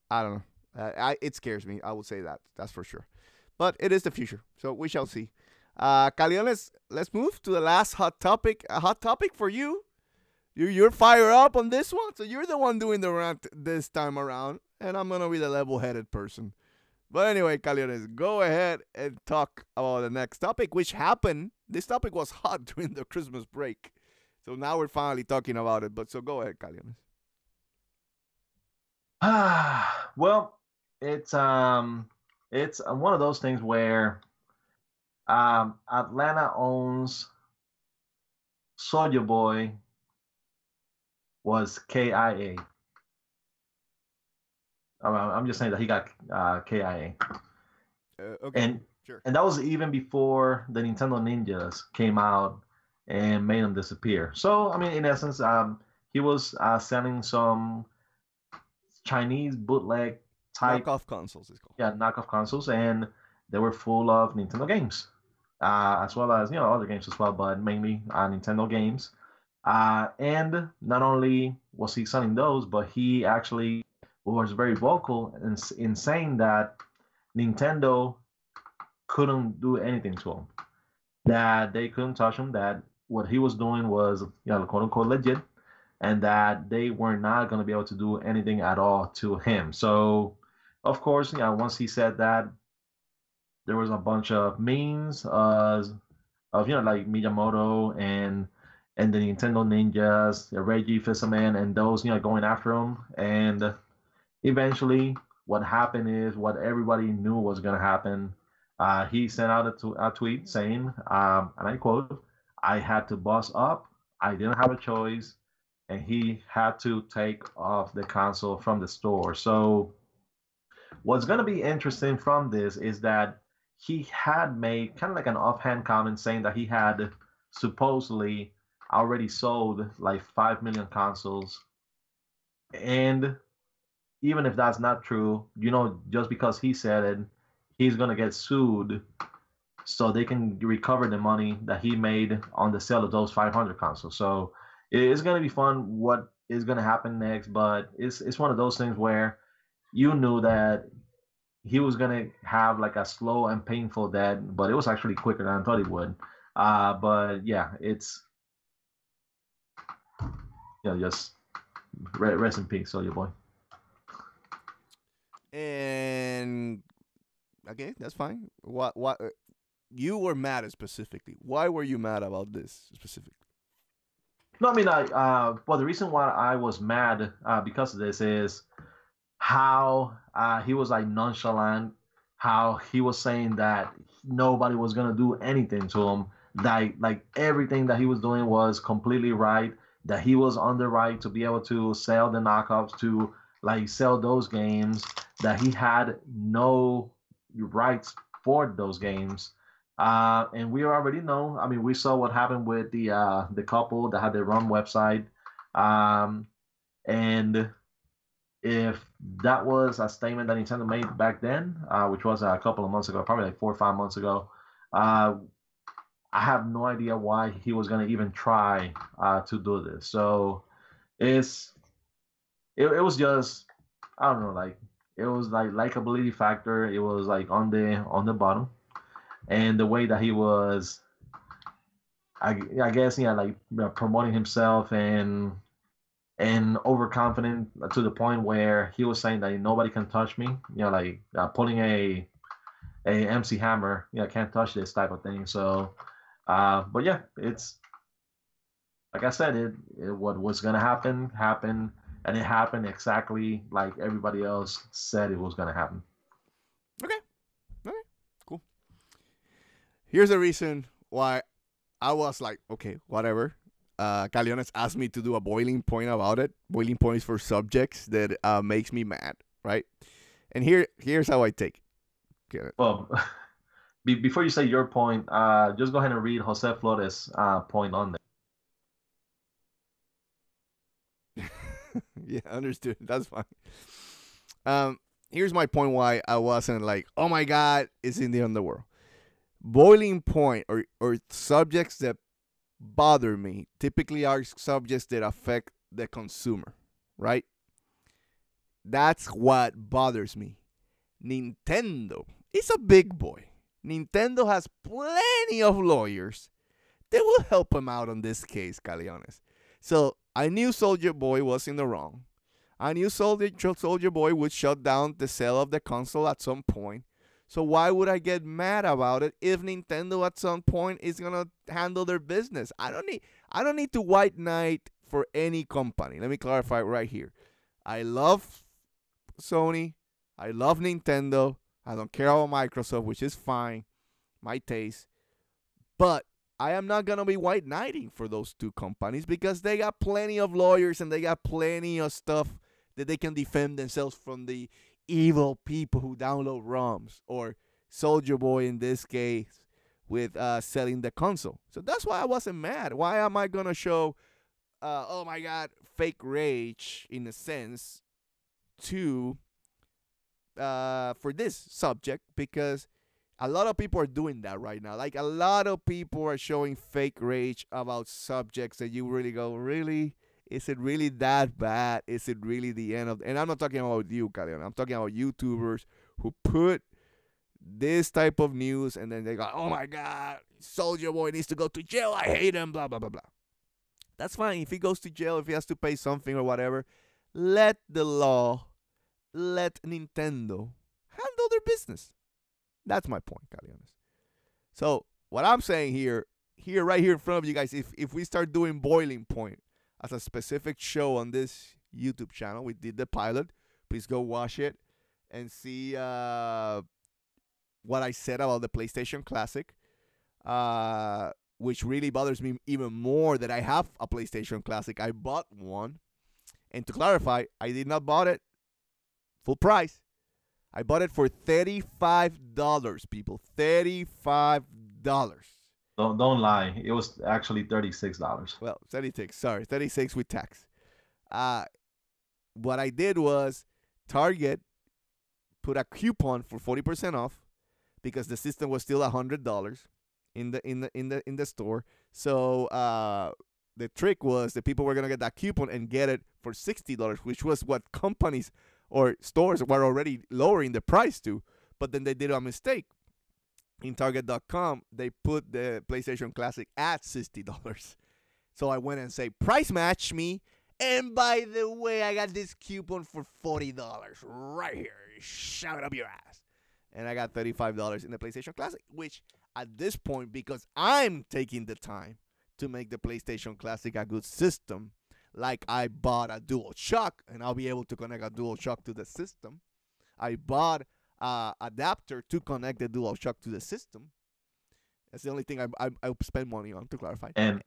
don't know. It scares me. I would say that. That's for sure. But it is the future, so we shall see. Caleones, let's move to the last hot topic. A hot topic for you. You're fired up on this one, so you're the one doing the rant this time around, and I'm gonna be the level-headed person. But anyway, Caleones, go ahead and talk about the next topic, which happened. This topic was hot during the Christmas break, so now we're finally talking about it. But so go ahead, Caleones. Well, it's one of those things where Atlanta owns Soldier Boy was KIA. I'm just saying that he got KIA. Okay, and sure. and that was even before the Nintendo Ninjas came out and made him disappear. So I mean, in essence, he was selling some Chinese bootleg type Knockoff consoles is called. knockoff consoles, and they were full of Nintendo games, as well as other games as well, but mainly Nintendo games. And not only was he selling those, but he actually was very vocal in saying that Nintendo couldn't do anything to him, that they couldn't touch him, that what he was doing was, quote unquote, legit, and that they were not going to be able to do anything at all to him. So, of course, once he said that, there was a bunch of memes of like Miyamoto and the Nintendo Ninjas, the Reggie Fils-Aimé, and those going after him. And eventually, what happened is what everybody knew was going to happen. He sent out a tweet saying, and I quote, "I had to boss up. I didn't have a choice." And he had to take off the console from the store. So what's going to be interesting from this is that he had made kind of like an offhand comment saying that he had supposedly already sold like 5 million consoles. And even if that's not true, just because he said it, he's going to get sued so they can recover the money that he made on the sale of those 500 consoles. So it's going to be fun what is going to happen next, but it's one of those things where you knew that he was going to have like a slow and painful death, but it was actually quicker than I thought it would. But yeah, it's just rest in peace, Soldier Boy. And okay, that's fine. What you were mad specifically? Why were you mad about this specifically? No, I mean, well, the reason why I was mad because of this is how he was like nonchalant, how he was saying that nobody was gonna do anything to him, like everything that he was doing was completely right. that he was on the right to be able to sell the knockoffs, to like sell those games, that he had no rights for those games. And we already know. I mean, we saw what happened with the couple that had their own website, um, and if that was a statement that Nintendo made back then, which was a couple of months ago, probably like 4 or 5 months ago, I have no idea why he was going to even try to do this. So it's it was just, I don't know, like it was like likability factor. It was like on the bottom, and the way that he was, I guess, yeah, like promoting himself and overconfident to the point where he was saying that nobody can touch me. Like pulling a MC Hammer. Can't touch this type of thing. So, but yeah, it's like I said, what was gonna happen happened, and it happened exactly like everybody else said it was gonna happen. Okay. Okay. Cool. Here's the reason why I was like, okay, whatever. Caleones asked me to do a boiling point about it. Boiling points for subjects that makes me mad, right? And here's how I take it. Well, before you say your point, just go ahead and read Jose Flores' point on there. Yeah, understood. That's fine. Here's my point why I wasn't like, oh my God, it's in the underworld. Boiling point or subjects that bother me typically are subjects that affect the consumer, right? That's what bothers me. Nintendo is a big boy. Nintendo has plenty of lawyers that will help him out on this case, Caleones. So I knew Soldier Boy was in the wrong. I knew Soldier Boy would shut down the sale of the console at some point. So why would I get mad about it if Nintendo at some point is gonna handle their business? I don't need to white knight for any company. Let me clarify right here. I love Sony. I love Nintendo. I don't care about Microsoft, which is fine, my taste. But I am not gonna be white knighting for those two companies because they got plenty of lawyers and they got plenty of stuff that they can defend themselves from the evil people who download ROMs, or Soldier Boy in this case with selling the console. So that's why I wasn't mad. Why am I gonna show oh my God, fake rage in a sense to for this subject? Because a lot of people are doing that right now. Like a lot of people are showing fake rage about subjects that you really go, really? Is it really that bad? Is it really the end of? And I'm not talking about you, Caleon. I'm talking about YouTubers who put this type of news and then they go, oh my God, Soldier Boy needs to go to jail. I hate him, blah, blah, blah, blah. That's fine. If he goes to jail, if he has to pay something or whatever, let the law, let Nintendo handle their business. That's my point, Caleones. So what I'm saying here, right here in front of you guys, if we start doing Boiling Point as a specific show on this YouTube channel, we did the pilot. Please go watch it and see what I said about the PlayStation Classic, which really bothers me even more that I have a PlayStation Classic. I bought one. And to clarify, I did not buy it full price. I bought it for $35, people. $35. Don't lie. It was actually $36. Well, 36. Sorry, 36 with tax. What I did was Target put a coupon for 40% off because the system was still $100 in the store. So the trick was that people were gonna get that coupon and get it for $60, which was what companies or stores were already lowering the price to. But then they did a mistake. In Target.com, they put the PlayStation Classic at $60. So I went and say, price match me. And by the way, I got this coupon for $40 right here. Shove it up your ass. And I got $35 in the PlayStation Classic, which at this point, because I'm taking the time to make the PlayStation Classic a good system, like I bought a DualShock, and I'll be able to connect a DualShock to the system. I bought adapter to connect the DualShock to the system. That's the only thing I spend money on, to clarify. And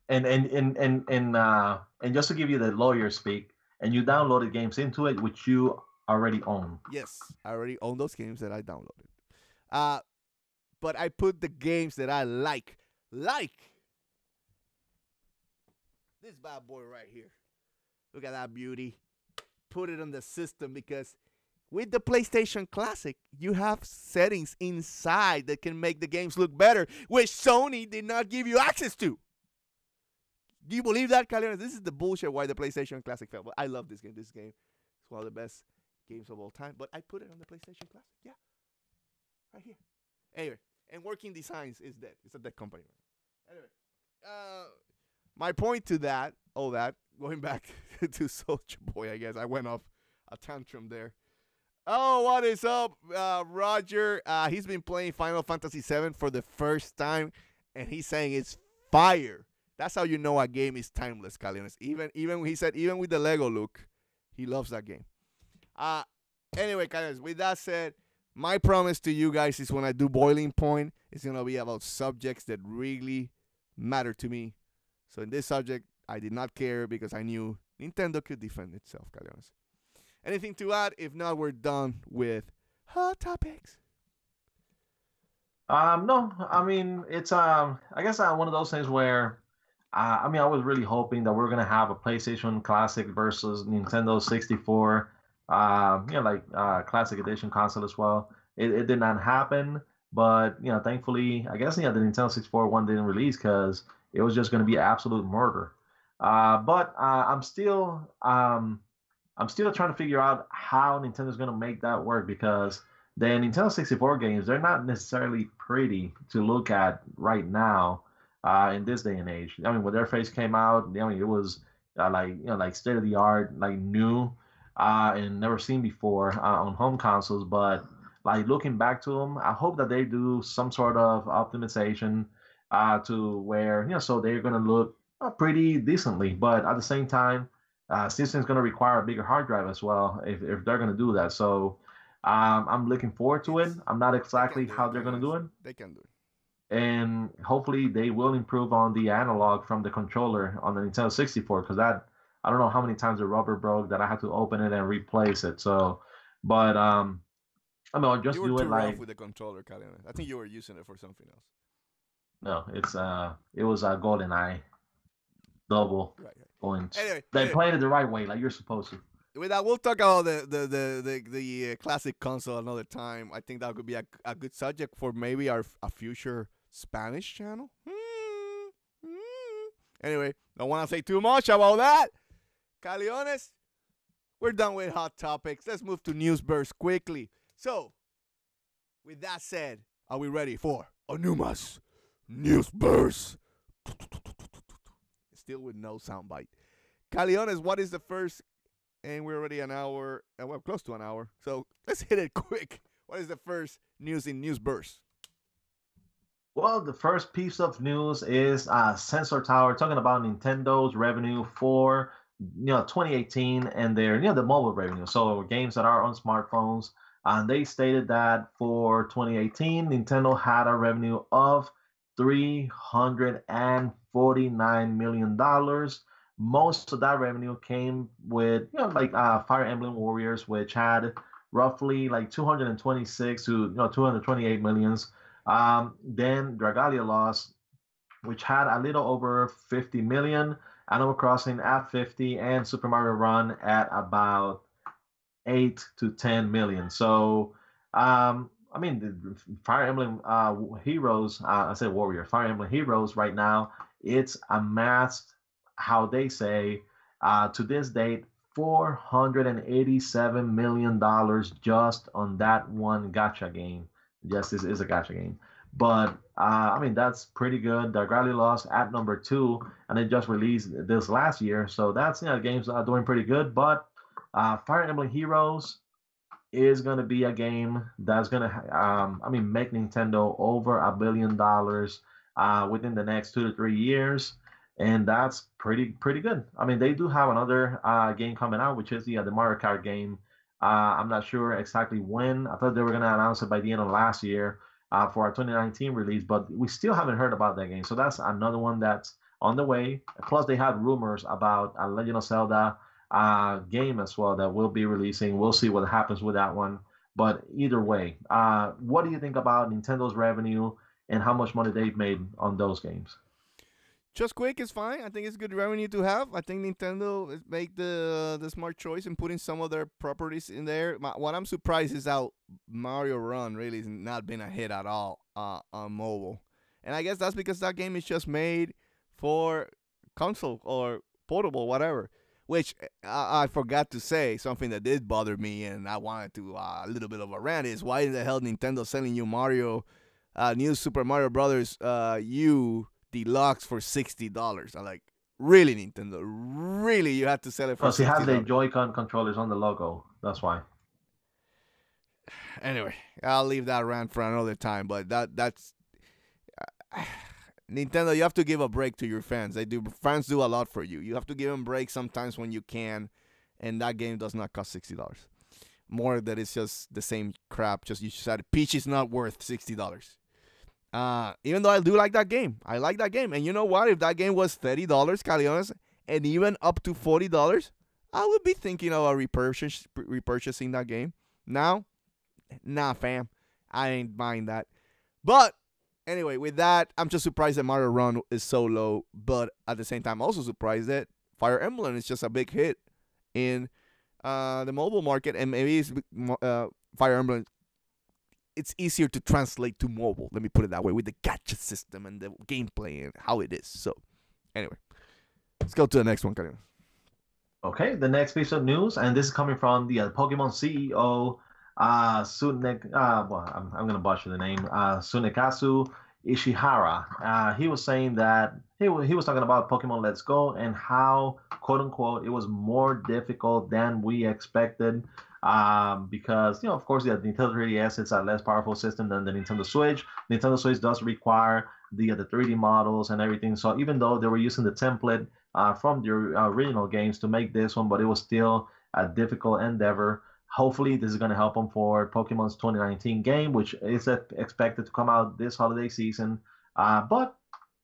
just to give you the lawyer speak, and you downloaded games into it which you already own. Yes, I already own those games that I downloaded. But I put the games that I like this bad boy right here. Look at that beauty. Put it on the system because with the PlayStation Classic, you have settings inside that can make the games look better, which Sony did not give you access to. Do you believe that, Caleones? This is the bullshit why the PlayStation Classic fell. But I love this game. This game is one of the best games of all time. But I put it on the PlayStation Classic. Yeah. Right here. Anyway, and Working Designs is dead. It's a dead company. Anyway, my point to that, going back to Soulja Boy, I guess. I went off a tantrum there. Oh, what is up, Roger? He's been playing Final Fantasy VII for the first time, and he's saying it's fire. That's how you know a game is timeless, Caleones. Even he said, even with the Lego look, he loves that game. Anyway, Caleones, with that said, my promise to you guys is when I do Boiling Point, it's going to be about subjects that really matter to me. So in this subject, I did not care because I knew Nintendo could defend itself, Caleones. Anything to add? If not, we're done with Hot Topics. No, I mean, it's I guess one of those things where I mean, I was really hoping that we're gonna have a PlayStation Classic versus Nintendo 64, Classic Edition console as well. It did not happen, but thankfully, I guess the Nintendo 64 one didn't release because it was just gonna be absolute murder. But I'm still trying to figure out how Nintendo's gonna make that work because the Nintendo 64 games, they're not necessarily pretty to look at right now. In this day and age, I mean, when their face came out, I mean, it was like state of the art, like new, and never seen before on home consoles. But like looking back to them, I hope that they do some sort of optimization to where so they're gonna look pretty decently. But at the same time, system's gonna require a bigger hard drive as well if they're gonna do that. So I'm looking forward to it. I'm not exactly how they're gonna do it. They can do it. And hopefully they will improve on the analog from the controller on the Nintendo 64 because that I don't know how many times the rubber broke that I had to open it and replace it. So, but I mean, I'll just you were do too it rough with the controller, Caleones. I think you were using it for something else. No, it was a GoldenEye double points. Anyway, they played it the right way, like you're supposed to. With that, we'll talk about the classic console another time. I think that could be a good subject for maybe a future Spanish channel. Anyway, don't want to say too much about that. Caleones, we're done with Hot Topics. Let's move to News Burst quickly. So, with that said, are we ready for Anuma's News Burst? Still with no soundbite. Caleones, what is the first... And we're already an hour, well, close to an hour. So let's hit it quick. What is the first news in News Burst? Well, the first piece of news is Sensor Tower talking about Nintendo's revenue for 2018 and their the mobile revenue. So games that are on smartphones. And they stated that for 2018, Nintendo had a revenue of $349 million. Most of that revenue came with, Fire Emblem Warriors, which had roughly like 226 to 228 millions. Then Dragalia Lost, which had a little over 50 million. Animal Crossing at 50, and Super Mario Run at about 8 to 10 million. So, I mean, the Fire Emblem Heroes, I said Warrior, Fire Emblem Heroes right now, it's amassed, how they say, to this date, $487 million just on that one gacha game. Yes, this is a gacha game. But, I mean, that's pretty good. The Dragalia Lost at number 2, and it just released this last year. So that's, games are doing pretty good. But Fire Emblem Heroes is going to be a game that's going to, make Nintendo over $1 billion within the next 2 to 3 years. And that's pretty good. I mean, they do have another game coming out, which is the Mario Kart game. I'm not sure exactly when. I thought they were going to announce it by the end of last year. for our 2019 release, but we still haven't heard about that game. So that's another one that's on the way. Plus, they had rumors about a Legend of Zelda game as well that we'll be releasing. We'll see what happens with that one. But either way, what do you think about Nintendo's revenue and how much money they've made on those games? Just quick is fine. I think it's good revenue to have. I think Nintendo is make the smart choice in putting some of their properties in there. What I'm surprised is how Mario Run really has not been a hit at all on mobile. And I guess that's because that game is just made for console or portable, whatever. Which I forgot to say, something that did bother me, and I wanted to a little bit of a rant is why the hell Nintendo selling you Mario, new Super Mario Brothers U Deluxe for $60? I'm like, really, Nintendo? Really, you had to sell it for $60? Because it has the Joy-Con controllers on the logo. That's why. Anyway, I'll leave that rant for another time. But that's Nintendo. You have to give a break to your fans. Fans do a lot for you. You have to give them breaks sometimes when you can. And that game does not cost $60. More that it's just the same crap. Just you said Peach is not worth $60. Even though I do like that game. I like that game. And you know what? If that game was $30, Caleones, and even up to $40, I would be thinking of repurchasing that game. Now, nah, fam. I ain't buying that. But anyway, with that, I'm just surprised that Mario Run is so low. But at the same time, also surprised that Fire Emblem is just a big hit in the mobile market. And maybe it's, Fire Emblem, it's easier to translate to mobile. Let me put it that way, with the gacha system and the gameplay and how it is. So, anyway, let's go to the next one, Karim. Okay, the next piece of news, and this is coming from the Pokemon CEO, I'm going to butcher the name, Tsunekazu Ishihara. He was saying that he was talking about Pokemon Let's Go and how, quote unquote, it was more difficult than we expected. Because, of course, the Nintendo 3DS is a less powerful system than the Nintendo Switch. Nintendo Switch does require the 3D models and everything. So even though they were using the template from the original games to make this one, but it was still a difficult endeavor. Hopefully, this is going to help them for Pokemon's 2019 game, which is expected to come out this holiday season. But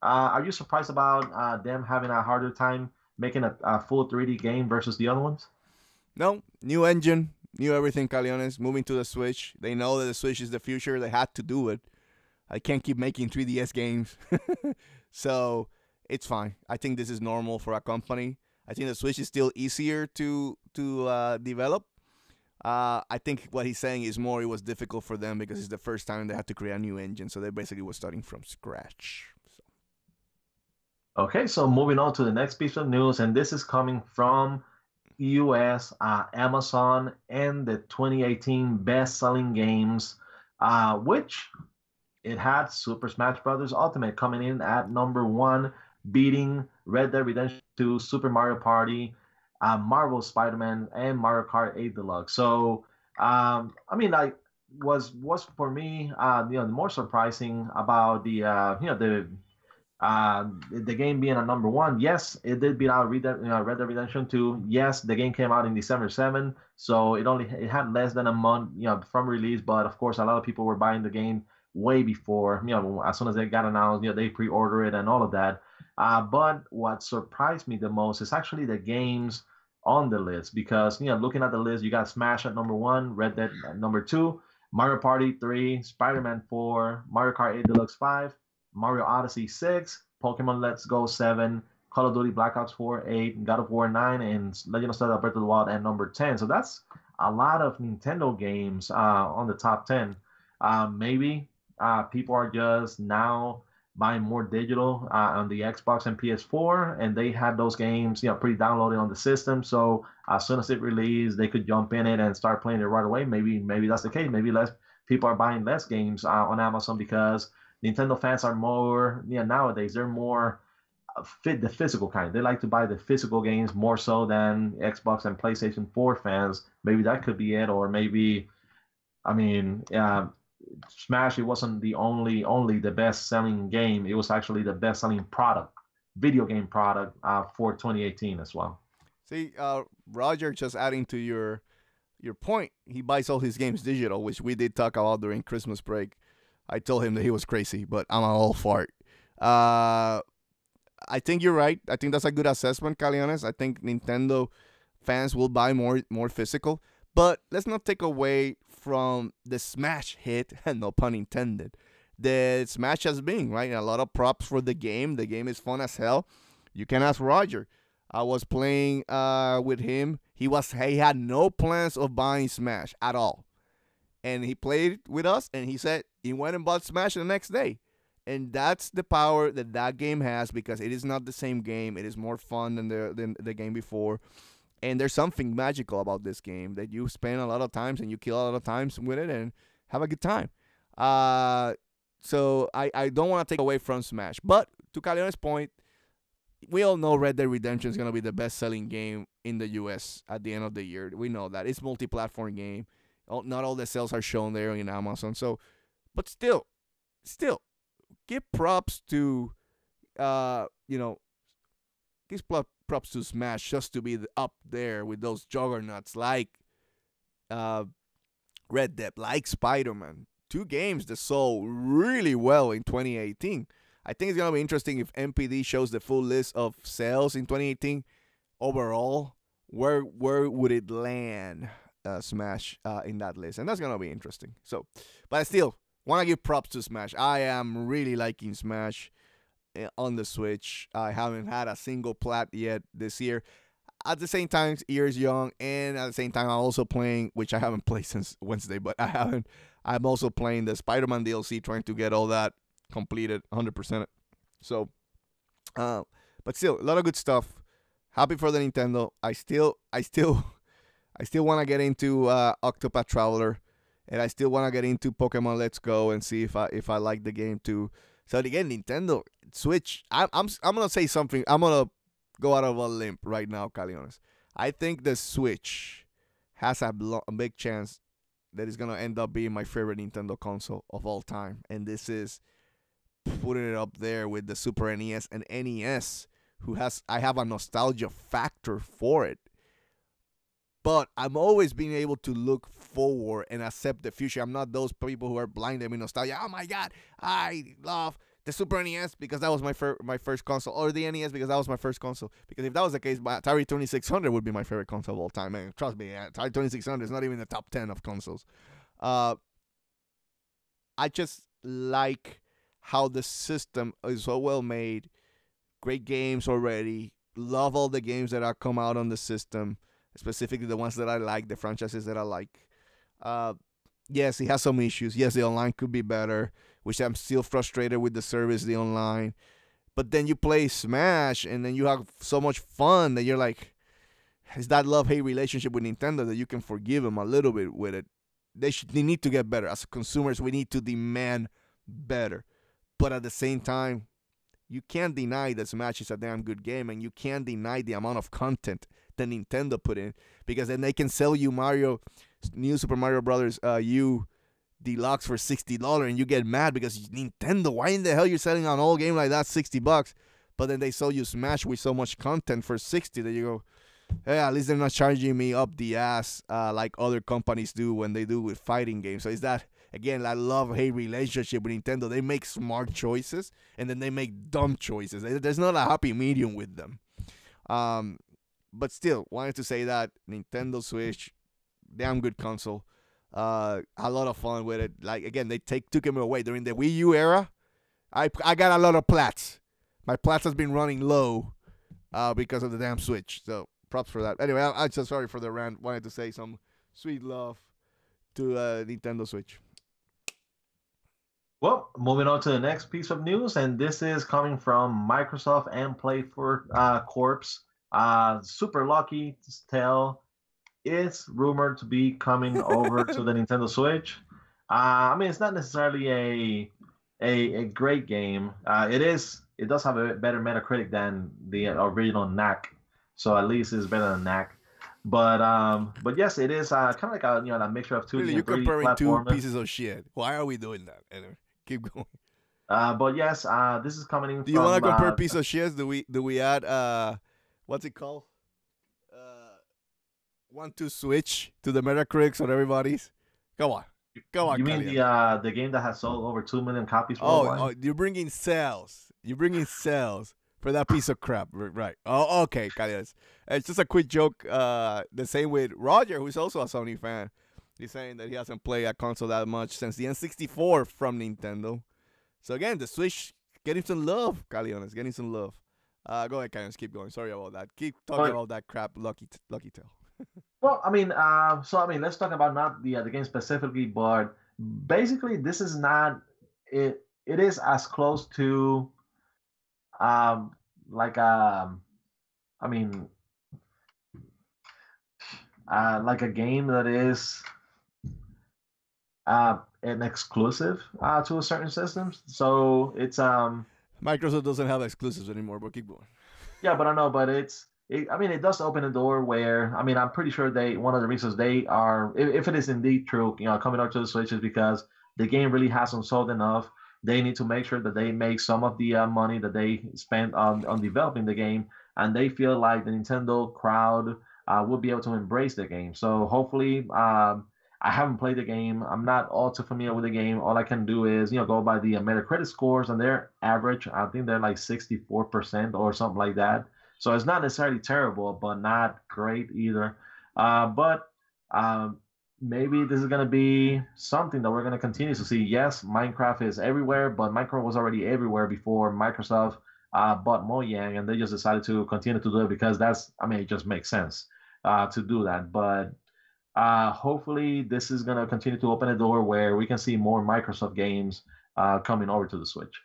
are you surprised about them having a harder time making a full 3D game versus the other ones? No, new engine, new everything, Caleones, moving to the Switch. They know that the Switch is the future. They had to do it. I can't keep making 3DS games. So it's fine. I think this is normal for a company. I think the Switch is still easier to develop. I think what he's saying is more it was difficult for them because it's the first time they had to create a new engine. So they basically were starting from scratch. Okay, so moving on to the next piece of news, and this is coming from US, Amazon, and the 2018 best-selling games, which it had Super Smash Bros. Ultimate coming in at number 1, beating Red Dead Redemption 2, Super Mario Party, Marvel Spider-Man, and Mario Kart 8 Deluxe. So, was for me, the more surprising about the game being a number 1. Yes, it did beat out Red Dead Redemption 2. Yes, the game came out in December 7, so it had less than a month, from release. But of course, a lot of people were buying the game way before, as soon as they got announced, they pre-order it and all of that. But what surprised me the most is actually the games on the list, because looking at the list, you got Smash at number 1, Red Dead at number 2, Mario Party 3, Spider-Man 4, Mario Kart 8 Deluxe 5, Mario Odyssey 6, Pokemon Let's Go 7, Call of Duty Black Ops 4 8, God of War 9, and Legend of Zelda Breath of the Wild at number 10. So that's a lot of Nintendo games on the top 10. Maybe people are just now buying more digital on the Xbox and PS4, and they had those games pre-downloaded on the system. So as soon as it released, they could jump in it and start playing it right away. Maybe that's the case. Maybe less people are buying less games on Amazon because Nintendo fans are more, nowadays, they're more the physical kind. They like to buy the physical games more so than Xbox and PlayStation 4 fans. Maybe that could be it. Or maybe, Smash, it wasn't only the best-selling game. It was actually the best-selling video game product for 2018 as well. See, Roger, just adding to your point, he buys all his games digital, which we did talk about during Christmas break. I told him that he was crazy, but I'm all for it. I think you're right. I think that's a good assessment, Caleones. I think Nintendo fans will buy more physical. But let's not take away from the Smash hit, and no pun intended, that Smash has been, right? A lot of props for the game. The game is fun as hell. You can ask Roger. I was playing with him. He had no plans of buying Smash at all. And he played with us, and he said he went and bought Smash the next day. And that's the power that game has, because it is not the same game. It is more fun than the game before. And there's something magical about this game that you spend a lot of times and you kill a lot of times with it and have a good time. So I don't want to take away from Smash. But to Caleone's point, we all know Red Dead Redemption is going to be the best-selling game in the U.S. at the end of the year. We know that. It's a multi-platform game. Not all the sales are shown there in Amazon. So, but still, give props to, give props to Smash just to be up there with those juggernauts like Red Dead, like Spider-Man. 2 games that sold really well in 2018. I think it's going to be interesting if MPD shows the full list of sales in 2018. Overall, where would it land, Smash, in that list? And that's going to be interesting. So, but I still want to give props to Smash. I am really liking Smash on the Switch. I haven't had a single plat yet this year. At the same time, year's young, and at the same time, I'm also playing, which I haven't played since Wednesday, but I'm also playing the Spider-Man DLC, trying to get all that completed 100%. So, but still, a lot of good stuff. Happy for the Nintendo. I still want to get into Octopath Traveler, and I still want to get into Pokemon Let's Go and see if I like the game too. So again, Nintendo Switch. I'm gonna say something. I'm gonna go out of a limb right now, Caleones. I think the Switch has a big chance that it's gonna end up being my favorite Nintendo console of all time, and this is putting it up there with the Super NES and NES, I have a nostalgia factor for it. But I'm always being able to look forward and accept the future. I'm not those people who are blinded with nostalgia. Oh my God, I love the Super NES because that was my first console, or the NES because that was my first console. Because if that was the case, my Atari 2600 would be my favorite console of all time. Man, trust me, Atari 2600 is not even in the top 10 of consoles. I just like how the system is so well made. Great games already. Love all the games that are come out on the system, specifically the ones that I like, the franchises that I like. Yes, it has some issues. Yes, the online could be better, which I'm still frustrated with the service, the online. But then you play Smash, and then you have so much fun that you're like, it's that love-hate relationship with Nintendo that you can forgive them a little bit with it. They need to get better. As consumers, we need to demand better. But at the same time, you can't deny that Smash is a damn good game, and you can't deny the amount of content that Nintendo put in, because then they can sell you New Super Mario Brothers U Deluxe for $60, and you get mad because Nintendo, why in the hell you're selling an old game like that $60? But then they sell you Smash with so much content for $60 that you go, hey, at least they're not charging me up the ass like other companies do when they do with fighting games. So is that, again, that love-hate relationship with Nintendo. They make smart choices, and then they make dumb choices. There's not a happy medium with them. But still, wanted to say that Nintendo Switch, damn good console. A lot of fun with it. Like, again, they took him away. During the Wii U era, I got a lot of plats. My plats has been running low because of the damn Switch. So props for that. Anyway, I'm just sorry for the rant. Wanted to say some sweet love to Nintendo Switch. Well, moving on to the next piece of news, and this is coming from Microsoft and Play4 Corp's. Super Lucky Tale is rumored to be coming over to the Nintendo Switch. I mean, it's not necessarily a great game. It does have a better Metacritic than the original Knack, so at least it's better than Knack. But yes, it is kind of like a mixture of 2D really, and 3D you're comparing platforming. 2 pieces of shit. Why are we doing that? Anyway, keep going. But yes, this is coming in. Do you want to compare piece of shits? Do we add what's it called? 1-2 switch to the Metacritics on everybody's. Come on, Come on, You mean Caleones. the game that has sold over 2 million copies Oh, worldwide? you're bringing sales. You're bringing sales for that piece of crap, right? Oh, okay, Caleones. It's just a quick joke. The same with Roger, who's also a Sony fan. He's saying that he hasn't played a console that much since the N64 from Nintendo. So again, the Switch getting some love, Caleones, getting some love. Go ahead, Caleones, keep going. Sorry about that. Keep talking about that crap, Lucky Tail. Well, let's talk about not the game specifically, but basically, this is not it. It is as close to um like I mean like a game that is an exclusive to a certain system. So it's Microsoft doesn't have exclusives anymore, but keep going. yeah, but I know, but it does open a door where I'm pretty sure one of the reasons they are, if it is indeed true, coming out to the Switch is because the game really hasn't sold enough. They need to make sure that they make some of the money that they spent on developing the game, and they feel like the Nintendo crowd will be able to embrace the game. So hopefully, I haven't played the game. I'm not all too familiar with the game. All I can do is go by the Metacritic scores, and they're average. I think they're like 64% or something like that. So it's not necessarily terrible, but not great either. But maybe this is going to be something that we're going to continue to see. Yes, Minecraft is everywhere, but Minecraft was already everywhere before Microsoft bought Mojang, and they just decided to continue to do it because it just makes sense to do that. But hopefully, this is going to continue to open a door where we can see more Microsoft games coming over to the Switch.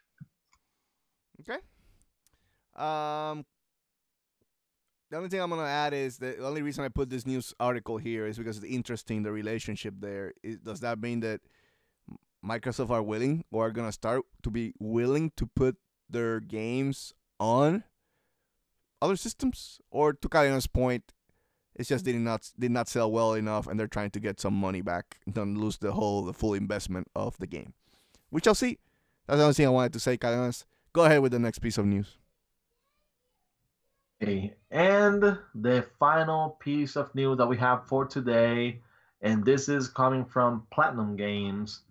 Okay. The only thing I'm gonna add is the only reason I put this news article here is because it's interesting the relationship there. Does that mean that Microsoft are willing or are gonna start to be willing to put their games on other systems? Or to Caleone's point, it's just did not sell well enough, and they're trying to get some money back, don't lose the full investment of the game. We shall see. That's the only thing I wanted to say, Caleones. Go ahead with the next piece of news. Okay. And the final piece of news that we have for today, and this is coming from Platinum Games.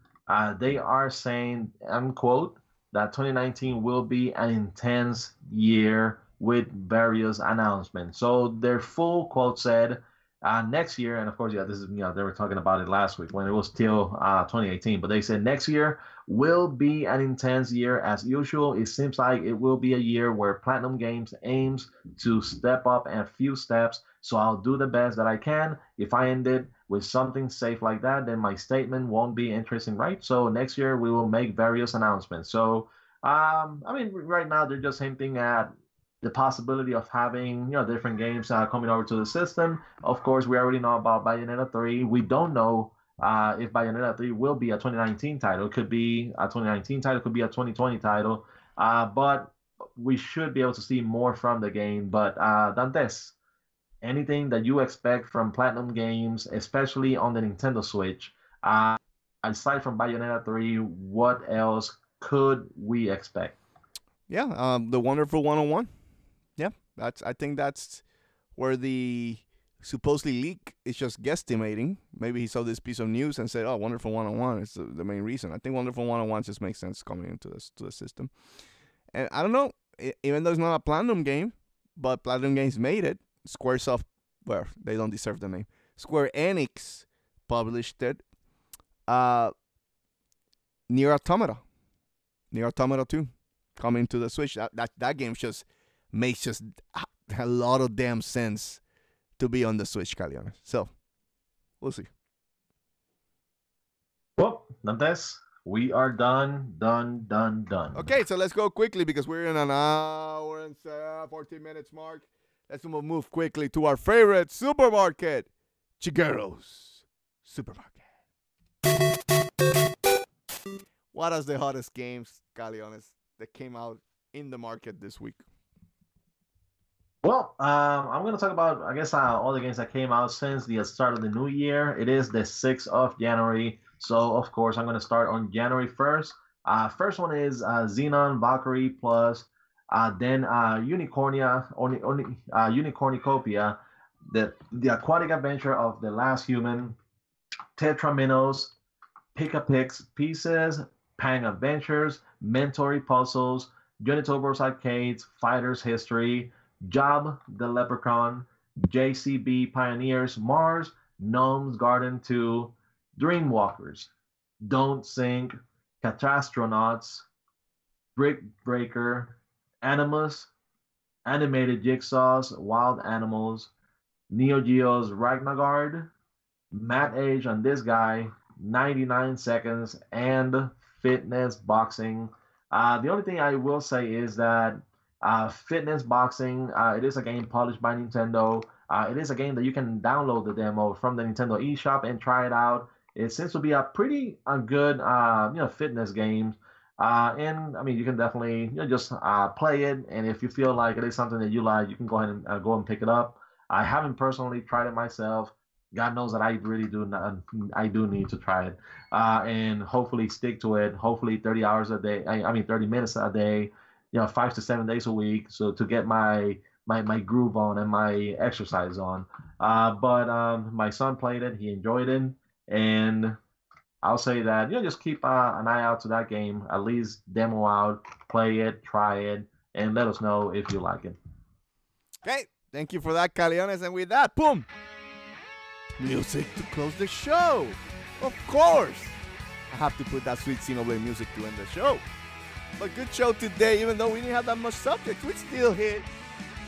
They are saying, unquote, that 2019 will be an intense year with various announcements. So their full quote said, next year, and of course, this is, they were talking about it last week when it was still 2018, but they said next year will be an intense year as usual. It seems like it will be a year where Platinum Games aims to step up a few steps. So I'll do the best that I can. If I end it with something safe like that, then my statement won't be interesting, right? So next year we will make various announcements. So, right now they're just hinting at the possibility of having different games coming over to the system. Of course, we already know about Bayonetta 3. We don't know if Bayonetta 3 will be a 2019 title. It could be a 2019 title, could be a 2020 title. But we should be able to see more from the game. But Dantes, anything that you expect from Platinum Games, especially on the Nintendo Switch, aside from Bayonetta 3, what else could we expect? Yeah, the Wonderful 101. Yeah, I think that's where the supposedly leak is just guesstimating. Maybe he saw this piece of news and said, "Oh, Wonderful 101 is the main reason." I think Wonderful 101 just makes sense coming into this to the system. And I don't know, even though it's not a Platinum game, but Platinum Games made it. Squaresoft, well, they don't deserve the name. Square Enix published it. Nier Automata 2 coming to the Switch. That game just makes just a lot of damn sense to be on the Switch, Caleones. So, we'll see. Well, Dantes, we are done. Okay, so let's go quickly because we're in an hour and 14 minutes mark. Let's move quickly to our favorite supermarket, Chigero's Supermarket. What are the hottest games, Caleones, that came out in the market this week? Well, I'm going to talk about, I guess, all the games that came out since the start of the new year. It is the 6th of January. So, of course, I'm going to start on January 1st. First one is Xenon Valkyrie Plus. Then Unicornicopia, the aquatic adventure of the last human, Tetraminos, Pick-a-Picks Pieces, Pang Adventures, Mentory Puzzles, Johnny Tobo's Arcades, Fighters History, Job the Leprechaun, JCB Pioneers, Mars, Gnome's Garden 2, Dreamwalkers, Don't Sink, Catastronauts, Brick Breaker, Animus, Animated Jigsaws, Wild Animals, Neo Geo's Ragnargard, Matt Age on this guy, 99 seconds, and fitness boxing. The only thing I will say is that fitness boxing, it is a game published by Nintendo. It is a game that you can download the demo from the Nintendo eShop and try it out. It seems to be a pretty good, fitness game. And I mean, you can definitely just play it, and if you feel like it is something that you like, you can go ahead and go and pick it up. I haven't personally tried it myself. God knows that I really do not, I do need to try it, and hopefully stick to it. Hopefully 30 hours a day. I mean 30 minutes a day, 5 to 7 days a week. So to get my groove on and my exercise on. But my son played it. He enjoyed it, and I'll say that just keep an eye out to that game. At least demo out, play it, try it, and let us know if you like it. Okay, thank you for that, Caleones. And with that, boom, music to close the show. Of course, I have to put that sweet Xenoblade music to end the show. But good show today, even though we didn't have that much subjects. We still hit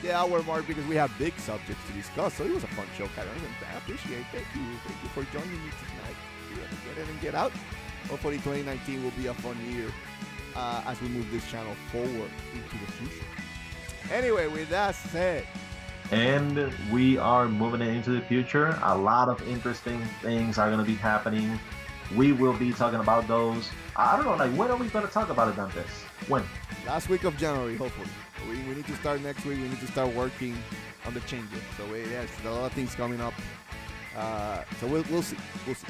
the hour mark because we have big subjects to discuss. So it was a fun show, Caleones. I appreciate it. Thank you for joining me tonight. Get in and get out. Hopefully 2019 will be a fun year as we move this channel forward into the future. Anyway, with that said, and we are moving into the future. A lot of interesting things are going to be happening. We will be talking about those. I don't know, like, when are we going to talk about it, Dantes? When? Last week of January, hopefully. We need to start next week. We need to start working on the changes. So, yes, a lot of things coming up. So we'll see. We'll see.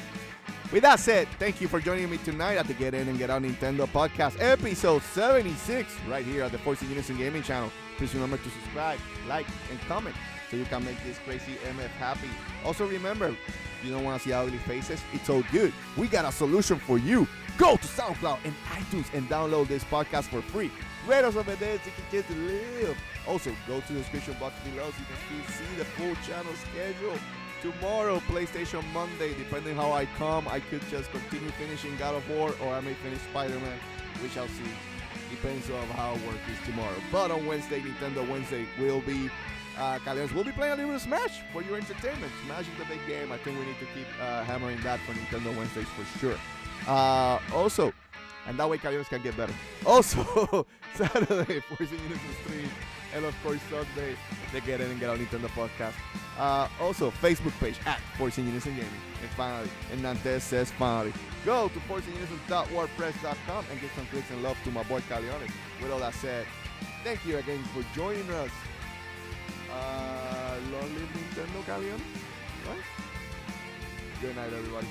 With that said, thank you for joining me tonight at the Get In and Get Out Nintendo podcast, episode 76, right here at the Force In Unison Gaming channel. Please remember to subscribe, like, and comment so you can make this crazy MF happy. Also remember, if you don't want to see ugly faces, it's all good. We got a solution for you. Go to SoundCloud and iTunes and download this podcast for free. Rate us over there so you can get to live. Also, go to the description box below so you can see the full channel schedule. Tomorrow, PlayStation Monday, depending how I come, I could just continue finishing God of War, or I may finish Spider-Man. We shall see. Depends on how work is tomorrow. But on Wednesday, Nintendo Wednesday, will be Caleones will be playing a little bit of Smash for your entertainment. Smash is the big game. I think we need to keep hammering that for Nintendo Wednesdays for sure. Also, and that way Caleones can get better. Also, Saturday, Force In Unison stream. And of course, Sunday, the Get In and Get Out Nintendo podcast. Also, Facebook page at Force In Unison Gaming. And finally, and Dantes says finally, go to forceinunison.wordpress.com and give some clicks and love to my boy Caleones. With all that said, thank you again for joining us. Long live Nintendo, Caleones. Right? Good night, everybody.